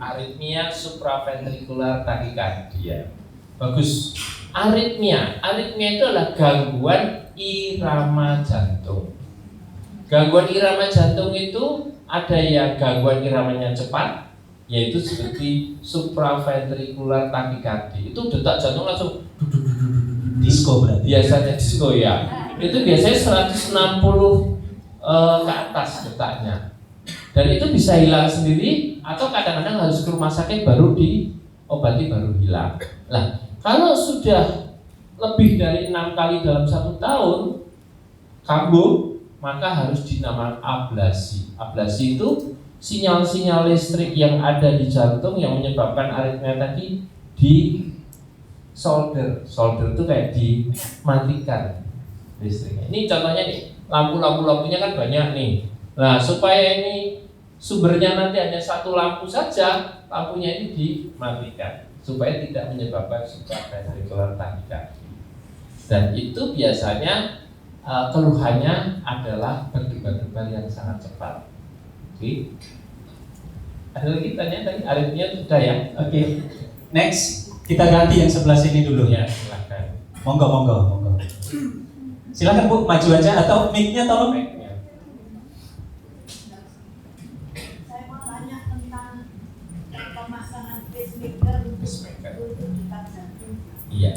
aritmia supraventrikular tachycardia. Bagus. Aritmia itu adalah gangguan irama jantung. Gangguan irama jantung itu ada yang gangguan iramanya cepat, yaitu seperti supraventrikular tachycardia. Itu detak jantung langsung disco berarti. Biasanya disco ya. Itu biasanya 160 ke atas detaknya. Dan itu bisa hilang sendiri atau kadang-kadang harus ke rumah sakit baru diobati baru hilang. Nah, kalau sudah lebih dari 6 kali dalam 1 tahun kambuh, maka harus dinamakan ablasi. Ablasi itu sinyal-sinyal listrik yang ada di jantung yang menyebabkan aritmia tadi di solder itu kayak dimatikan listriknya. Ini contohnya nih, lampunya kan banyak nih. Nah, supaya ini sumbernya nanti hanya 1 lampu saja, lampunya ini dimatikan supaya tidak menyebabkan supraventrikular tachycardia. Dan itu biasanya keluhannya adalah berdebar-debar yang sangat cepat. Oke. Ada lagi tanya tadi aritmia sudah ya? Oke. Next, kita ganti yang sebelah sini dulu. Ya, silakan. Monggo. Silakan Bu, maju aja atau mic-nya tolong. Saya mau tanya tentang pemasangan pacemaker untuk detak jantung. Iya.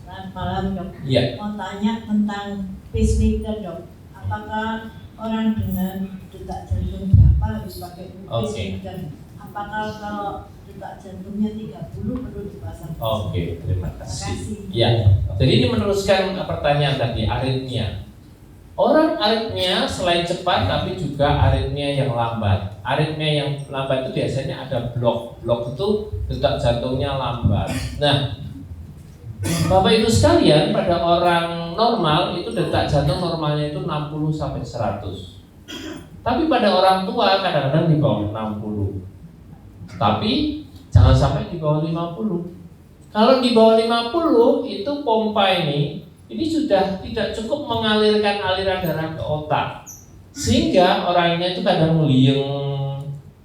Selamat malam dok. Iya. Mau tanya tentang pacemaker dok. Apakah orang dengan detak jantung berapa harus pakai pacemaker? Apakah kalau detak jantungnya 30 perlu dipasang? Oke, terima kasih. Terima kasih. Iya. Jadi ini meneruskan pertanyaan tadi, aritmia. Orang aritmia selain cepat tapi juga aritmia yang lambat. Aritmia yang lambat itu biasanya ada blok. Blok itu detak jantungnya lambat. Nah, Bapak Ibu sekalian, pada orang normal itu detak jantung normalnya itu 60 sampai 100. Tapi pada orang tua kadang-kadang di bawah 60. Tapi jangan sampai di bawah 50. Kalau di bawah 50 itu pompa ini sudah tidak cukup mengalirkan aliran darah ke otak. Sehingga orangnya itu kadang melieng,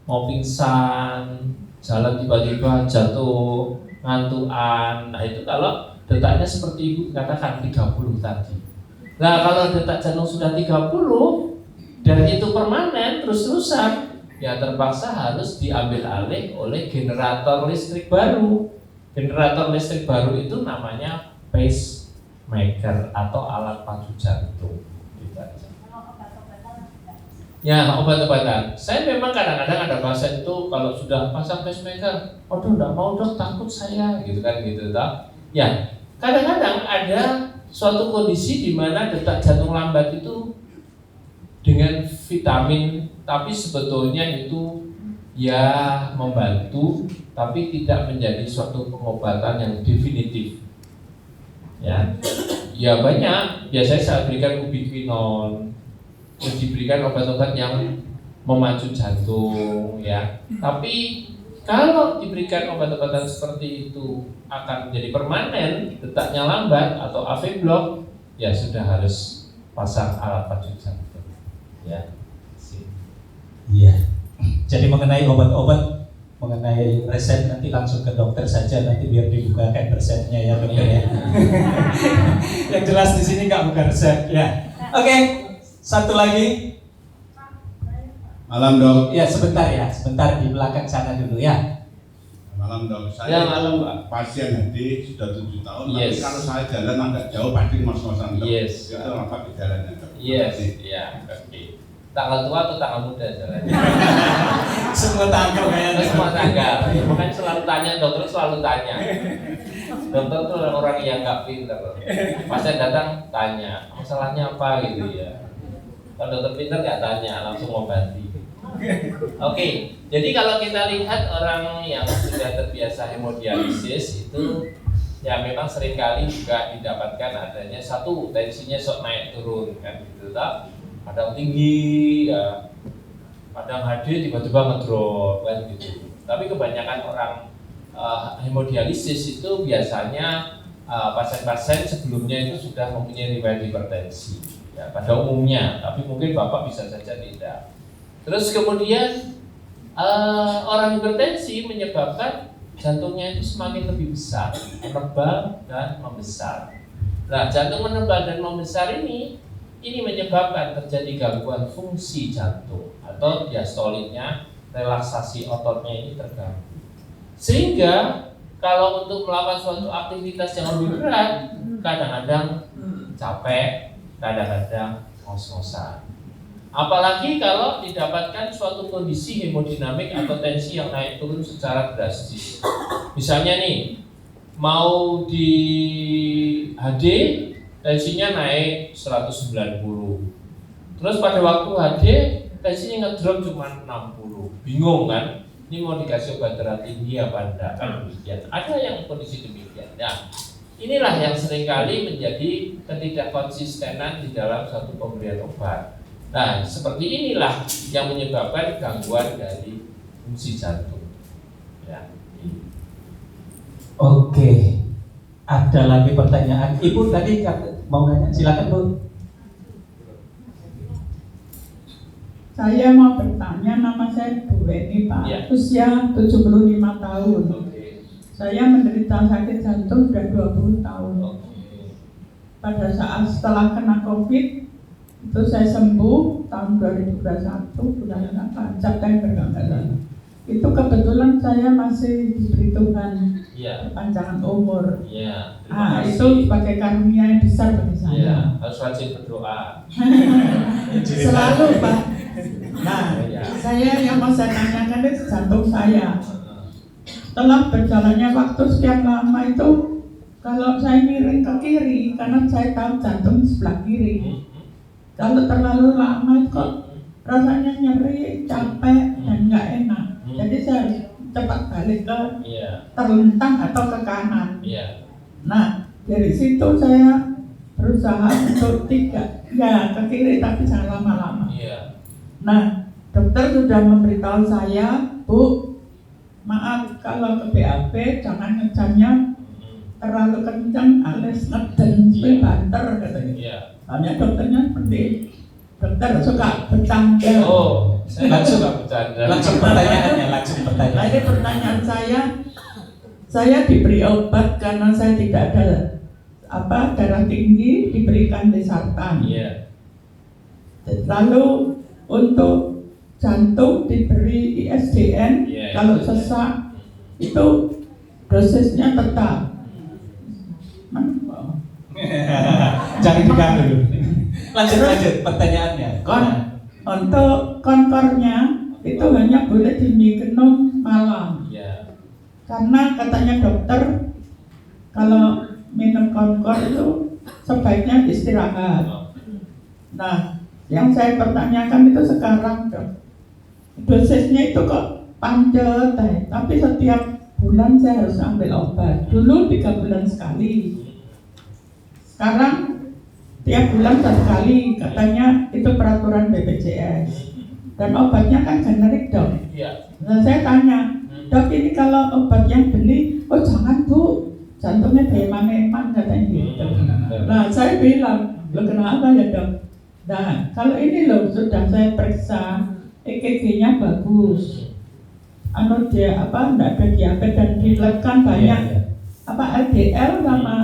mau pingsan, jalan tiba-tiba jatuh, ngantuan. Nah itu kalau detaknya seperti Ibu katakan 30 tadi. Nah kalau detak jantung sudah 30 dan itu permanen terus-terusan, ya terpaksa harus diambil alih oleh generator listrik baru. Generator listrik baru itu namanya pacemaker atau alat pacu jantung. Ya, obat-obatan. Saya memang kadang-kadang ada pasien itu kalau sudah pasang pacemaker, aduh enggak mau dok, takut saya, gitu kan gitu toh. Ya, kadang-kadang ada suatu kondisi di mana detak jantung lambat itu dengan vitamin, tapi sebetulnya itu ya membantu, tapi tidak menjadi suatu pengobatan yang definitif. Ya banyak. Biasanya saya berikan ubiquinol, diberikan obat-obat yang memacu jantung, ya. Tapi kalau diberikan obat-obatan seperti itu akan menjadi permanen, detaknya lambat atau AV block, ya sudah harus pasang alat pacu jantung, ya. Iya. Jadi mengenai obat-obat, mengenai resep nanti langsung ke dokter saja, nanti biar dibukakan resepnya ya dokter ya. Yang jelas di sini nggak buka resep ya. Oke, satu lagi. Malam dok. Ya sebentar di belakang sana dulu ya. Malam dok. Ya, Saya malam, Pak. pasien HD sudah 7 tahun. Yes. Tapi kalau saya jalan agak jauh pasti ngos-ngosan dok. Yes. Itu apa gejalanya dok? Yes, ya, oke. Tanggal tua atau tanggal muda jalannya? Semua tanggal kayaknya. Semua tanggal. Makanya selalu tanya, dokter selalu tanya. Dokter tuh orang yang nggak pinter. Pasien datang tanya, masalahnya apa gitu ya. Kalau dokter pinter nggak tanya, langsung ngobati. Oke, jadi kalau kita lihat orang yang sudah terbiasa hemodialisis itu ya memang seringkali juga didapatkan adanya satu tensinya sok naik turun kan gitu tak. Kadang tinggi ya, kadang HD tiba-tiba ngedrop kan gitu. Tapi kebanyakan orang hemodialisis itu biasanya pasien-pasien sebelumnya itu sudah mempunyai riwayat hipertensi ya, pada umumnya, tapi mungkin Bapak bisa saja tidak. Terus kemudian orang hipertensi menyebabkan jantungnya itu semakin lebih besar, menebal dan membesar. Nah, jantung menebal dan membesar ini menyebabkan terjadi gangguan fungsi jantung atau diastoliknya, relaksasi ototnya ini terganggu. Sehingga kalau untuk melakukan suatu aktivitas yang lebih berat, kadang-kadang capek, kadang-kadang ngos-ngosan. Apalagi kalau didapatkan suatu kondisi hemodinamik atau tensi yang naik turun secara drastis. Misalnya nih, mau di HD tensinya naik 190. Terus pada waktu HD tensinya ngedrop cuma 60. Bingung kan? Ini mau dikasih obat darah tinggi apa enggak? Kan demikian. Ada yang kondisi demikian. Nah, inilah yang seringkali menjadi ketidakkonsistenan di dalam satu pemberian obat. Nah, seperti inilah yang menyebabkan gangguan dari fungsi jantung. Ya. Oke. Ada lagi pertanyaan. Ibu tadi mau nanya, silakan Bu. Saya mau bertanya, nama saya Bu Weni Pak, Ya. usia 75 tahun. Oke. Saya menderita sakit jantung sudah 20 tahun. Oke. Pada saat setelah kena COVID, itu saya sembuh tahun 2021, bulan September kalau nggak salah. Itu kebetulan saya masih diberi Tuhan panjangan umur. Iya. Itu sebagai karunia yang besar bagi saya. Iya, harus rajin berdoa. Selalu Pak. Nah, saya yang mau saya tanyakan itu jantung saya. Setelah berjalannya waktu sekian lama itu, kalau saya miring ke kiri, karena saya tahu jantung sebelah kiri. Kalau terlalu lama kok rasanya nyeri, capek, dan nggak enak. Jadi saya cepat balik ke terlentang atau ke kanan. Nah, Dari situ saya berusaha untuk tidak, ya ke kiri tapi jangan lama-lama. Iya. Nah, dokter sudah memberitahu saya, Bu, maaf kalau ke BAB jangan ngejamnya terlalu kencang alias ngeden, banter katanya. Iya. Hanya dokternya seperti dokter suka bercanda. Oh, saya langsung nggak bercanda. Langsung pertanyaannya, Nah, ini pertanyaan saya diberi obat karena saya tidak ada darah tinggi, diberikan Losartan. Iya. Lalu untuk jantung diberi ISDN, Iya, kalau iya. sesak itu dosisnya tetap. Jangan diganggu dulu. Lanjut pertanyaannya. Untuk konkornya itu hanya boleh diminum malam. Iya. Karena katanya dokter kalau minum konkor itu sebaiknya istirahat. Nah, yang saya pertanyakan itu sekarang dok, dosisnya itu kok pancet, tapi setiap bulan saya harus ambil obat. Dulu 3 bulan sekali, sekarang tiap bulan 1 kali. Katanya itu peraturan BPJS. Dan obatnya kan generik dok. Iya. Nah, saya tanya, dok ini kalau obat yang beli, oh jangan Bu, jantungnya eman-eman katanya gitu. Nah, saya bilang, lo kenapa ya dok? Nah, kalau ini loh sudah saya periksa, EKG-nya bagus. Dia enggak ada diabetes dan dilihatkan banyak LDL sama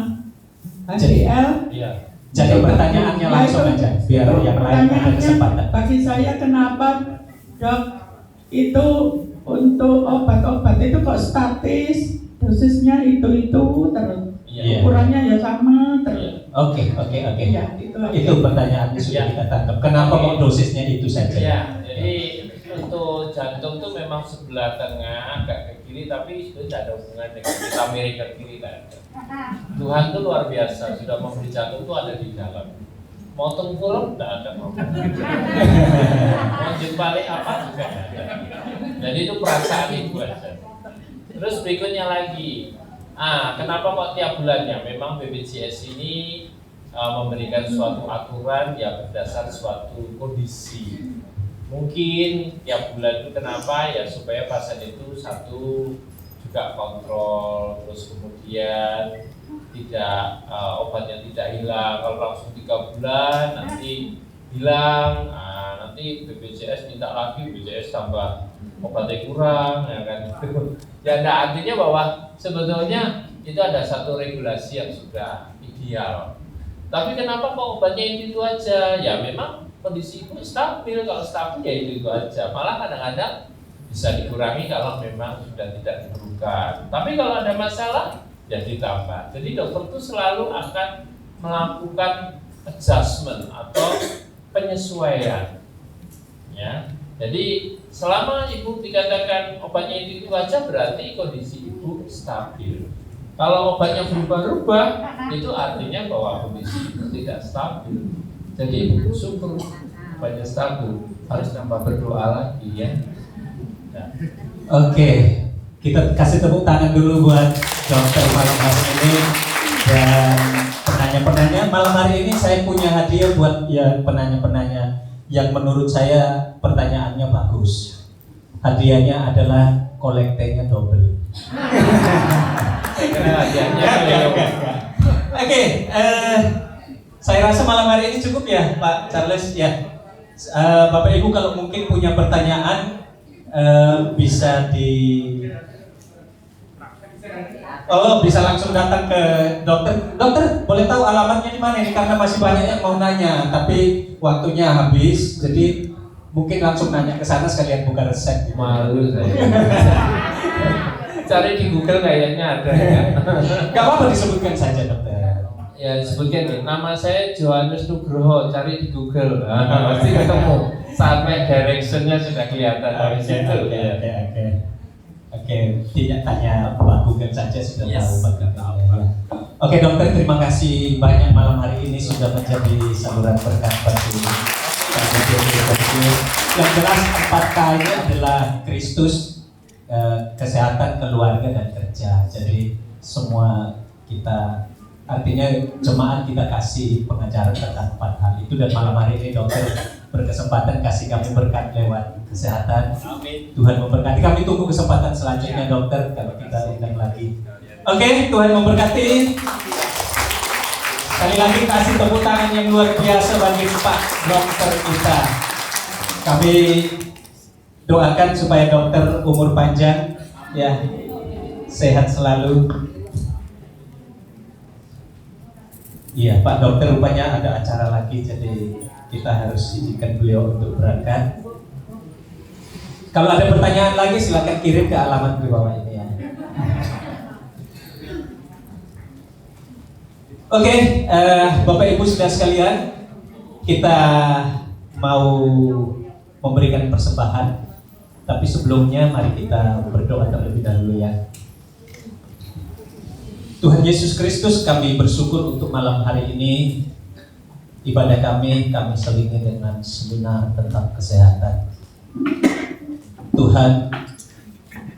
HDL. Iya. Jadi pertanyaannya langsung aja, biar yang lain ada kesempatan. Bagi saya kenapa dok itu untuk obat-obat itu kok statis, dosisnya itu terus, ukurannya ya sama terus. Oke. Ya, Itu pertanyaannya sudah kita tangkap. Kenapa kok dosisnya itu saja? Ya, jadi untuk jantung tuh memang sebelah tengah, agak ke kiri, tapi itu tidak ada hubungan dengan kita miring ke kiri kan. Tuhan tuh luar biasa, sudah memberi jantung tuh ada di dalam. Mau tengkurap tidak ada mau. Mau jempalik apa juga ada. Jadi itu perasaan ibu aja. Terus berikutnya lagi, kenapa kok tiap bulannya? Memang BPJS ini memberikan suatu aturan ya berdasar suatu kondisi. Mungkin tiap bulan itu kenapa ya supaya pasien itu satu juga kontrol, terus kemudian tidak obatnya tidak hilang. Kalau langsung 3 bulan nanti hilang, nanti BPJS minta lagi, BPJS tambah obatnya kurang, ya kan? Ya, nah, artinya bahwa sebetulnya itu ada satu regulasi yang sudah ideal. Tapi kenapa kok obatnya itu aja? Ya memang kondisi itu stabil, kalau stabil ya itu aja. Malah kadang-kadang bisa dikurangi kalau memang sudah tidak diperlukan. Tapi kalau ada masalah ya ditambah. Jadi dokter itu selalu akan melakukan adjustment atau penyesuaian. Ya. Jadi selama ibu dikatakan obatnya itu aja berarti kondisi ibu stabil. Kalau obatnya berubah-ubah itu artinya bahwa kondisi ibu tidak stabil. Jadi ibu syukur obatnya stabil, harus nambah berdoa lagi ya. Nah. Oke, kita kasih tepuk tangan dulu buat dokter malam hari ini. Dan penanya-penanya malam hari ini saya punya hadiah buat ya penanya-penanya yang menurut saya pertanyaannya bagus. Hadiahnya adalah kolektenya double. Oke, saya rasa malam hari ini cukup ya Pak Charles ya. Bapak Ibu kalau mungkin punya pertanyaan bisa bisa langsung datang ke dokter. Dokter, boleh tahu alamatnya di mana ini karena masih banyak yang mau nanya, tapi waktunya habis. Jadi mungkin langsung nanya ke sana sekalian buka resep. Malu saya. Cari di Google kayaknya ada ya. Gak apa-apa disebutkan saja dokter. Ya disebutkan ya. Nama saya Johannes Nugroho. Cari di Google. Pasti ketemu. Sampai directionnya sudah kelihatan dari situ. Oke, tidak tanya Pak Google saja sudah tahu bagaimana. Oke dokter, terima kasih banyak malam hari ini sudah menjadi saluran berkat bagi yang jelas 4K ini adalah Kristus, kesehatan, keluarga dan kerja. Jadi semua kita Artinya jemaat kita kasih pengajaran tentang 4 hal itu, dan malam hari ini dokter berkesempatan kasih kami berkat lewat kesehatan. Amin. Tuhan memberkati. Kami tunggu kesempatan selanjutnya dokter kalau kita undang lagi. Oke, Tuhan memberkati. Sekali lagi kasih tepuk tangan yang luar biasa bagi Pak Dokter kita. Kami doakan supaya dokter umur panjang, ya, sehat selalu. Iya, Pak Dokter rupanya ada acara lagi, jadi kita harus izinkan beliau untuk berangkat. Kalau ada pertanyaan lagi silakan kirim ke alamat di bawah ini ya. Oke, Bapak Ibu saudara sekalian, kita mau memberikan persembahan, tapi sebelumnya mari kita berdoa terlebih dahulu ya. Tuhan Yesus Kristus, kami bersyukur untuk malam hari ini. Ibadah kami selingi dengan seminar tentang kesehatan. Tuhan,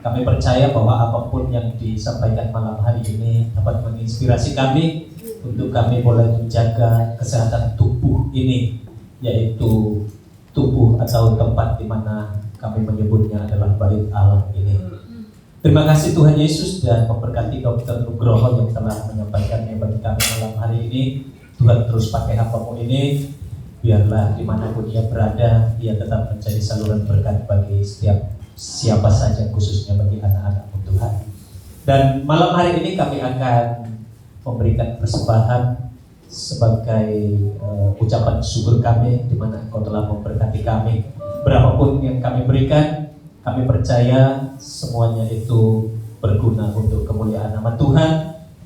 kami percaya bahwa apapun yang disampaikan malam hari ini dapat menginspirasi kami untuk kami boleh menjaga kesehatan tubuh ini, yaitu tubuh atau tempat di mana kami menyebutnya adalah bait Allah ini. Terima kasih Tuhan Yesus, dan memberkati Dr. Nugroho yang telah menyampaikannya bagi kami malam hari ini. Tuhan terus pakai hambamu ini, biarlah dimanapun ia berada, ia tetap menjadi saluran berkat bagi setiap siapa saja, khususnya bagi anak-anakmu Tuhan. Dan malam hari ini kami akan memberikan persembahan sebagai ucapan syukur kami, di mana Engkau telah memberkati kami. Berapapun yang kami berikan, kami percaya semuanya itu berguna untuk kemuliaan nama Tuhan,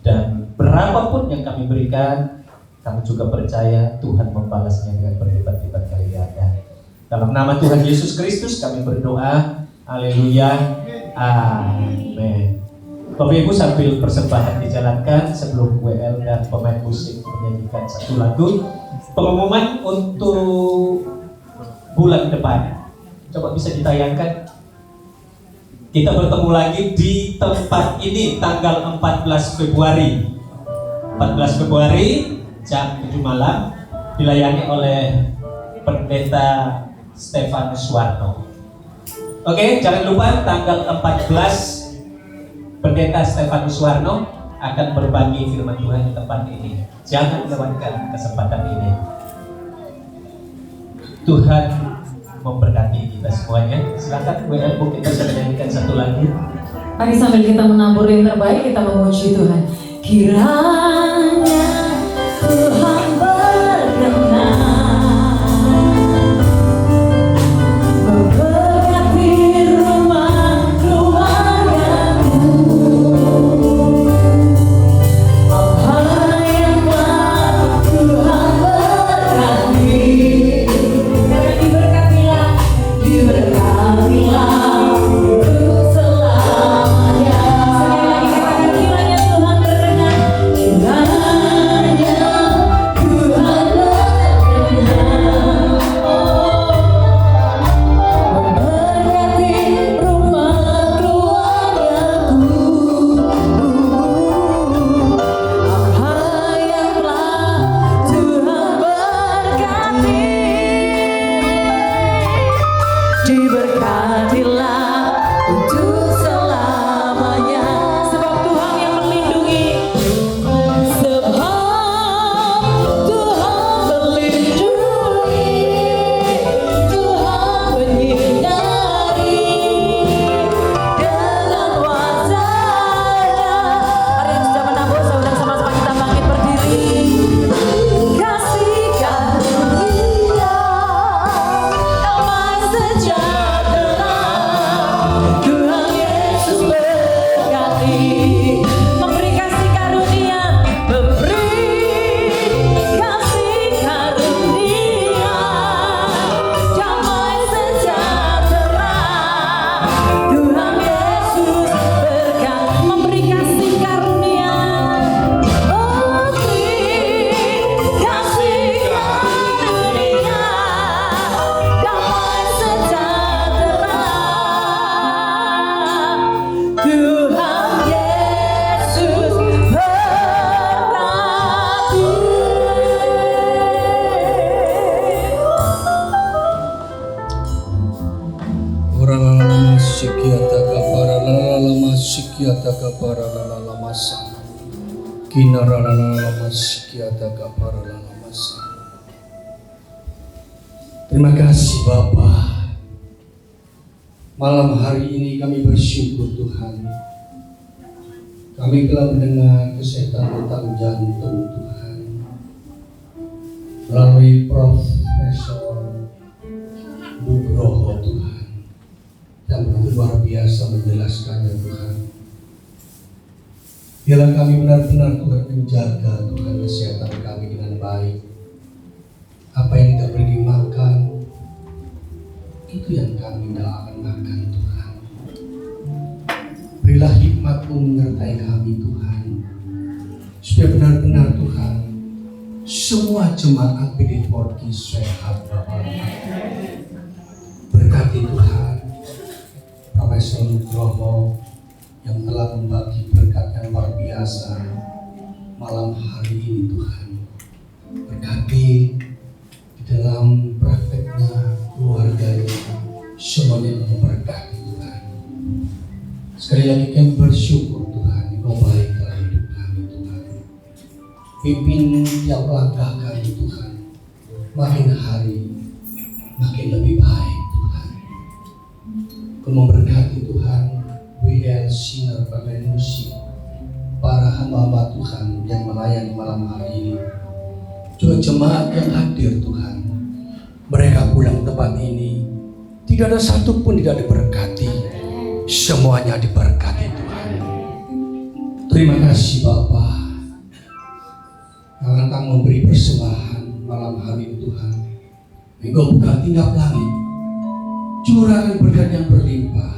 dan berapapun yang kami berikan, kami juga percaya Tuhan membalasnya dengan berlipat-lipat kali ganda. Dalam nama Tuhan Yesus Kristus kami berdoa. Haleluya. Amin. Bapak Ibu, sambil persembahan dijalankan, sebelum WL dan pemain musik menyanyikan satu lagu, pengumuman untuk bulan depan. Coba bisa ditayangkan. Kita bertemu lagi di tempat ini tanggal 14 Februari. 14 Februari jam 7 malam, dilayani oleh Pendeta Stefanus Warno. Oke, jangan lupa tanggal 14 Pendeta Stefanus Warno akan berbagi firman Tuhan di tempat ini. Jangan lewatkan kesempatan ini. Tuhan memberkati kita semuanya. Silakan WL, kita bisa menyanyikan satu lagu. Mari sambil kita menabur yang terbaik, kita memuji Tuhan. Kiranya Tuhan berkenan memberkati rumah keluargamu. Apa yang telah Tuhan berkati, diberkatilah untuk selamanya. Sekali lagi katakan, kiranya Tuhan berkenan, kiranya masikiata kapara lala masikiata kapara lala masa. Kinara lala masikiata kapara lala masa. Terima kasih Bapa. Malam hari ini kami bersyukur Tuhan. Kami telah mendengar kesehatan tentang jantung Tuhan melalui Profesor Nugroho Tuhan, yang luar biasa menjelaskannya Tuhan. Biarlah kami benar-benar Tuhan menjaga Tuhan kesehatan kami dengan baik. Apa yang kita beri makan, itu yang kami tidak akan makan Tuhan. Berilah hikmat-Mu menyertai kami Tuhan, supaya benar-benar Tuhan semua jemaat PD4K sehat Bapak. Berkati Tuhan Profesor Nugroho yang telah membagi berkat yang luar biasa malam hari ini Tuhan. Berkati di dalam prakteknya, keluarganya, semuanya memberkati Tuhan. Sekali lagi kami bersyukur Tuhan, Engkau baik dalam hidup kami Tuhan. Pimpin tiap langkah kami Tuhan, makin hari makin lebih baik Tuhan. Kau memberkati Tuhan WL Sinar pemain musik, para hamba Tuhan yang melayani malam hari ini, juga jemaat yang hadir Tuhan. Mereka pulang tempat ini, tidak ada satupun tidak diberkati, semuanya diberkati Tuhan. Terima kasih Bapa. Karena Engkau memberi persembahan malam hari ini Tuhan. Engkau buka tingkap langit, curahkan berkat yang berlimpah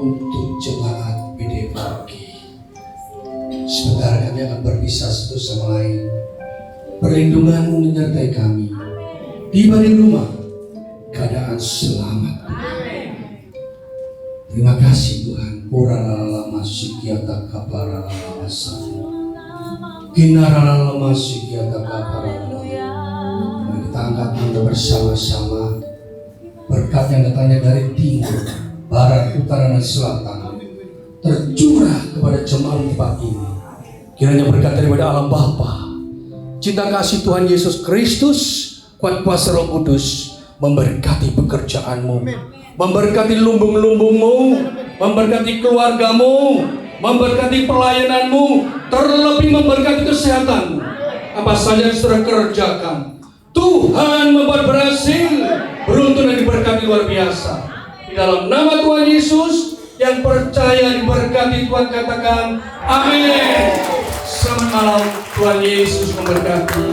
untuk jemaat PD4K. Sebentar kami akan berpisah satu sama lain. Perlindungan-Mu menyertai kami. Tiba di rumah, keadaan selamat. Terima kasih Tuhan. Puralala masikiata kapara lala masa. Kinarala masikiata kapara lala. Mari kita angkat tangan bersama-sama. Berkat yang datangnya dari timur, barat, utara, dan selatan tercurah kepada jemaat tempat ini. Kiranya berkat daripada Allah Bapa, cinta kasih Tuhan Yesus Kristus, kuat kuasa Roh Kudus memberkati pekerjaan-Mu, memberkati lumbung-lumbung-Mu, memberkati keluarga-Mu, memberkati pelayanan-Mu, terlebih memberkati kesehatan-Mu. Apa saja yang sudah kerjakan, Tuhan membuat berhasil, beruntun dan diberkati luar biasa. Di dalam nama Tuhan Yesus, yang percaya diberkati Tuhan katakan amin. Selamat malam, Tuhan Yesus memberkati.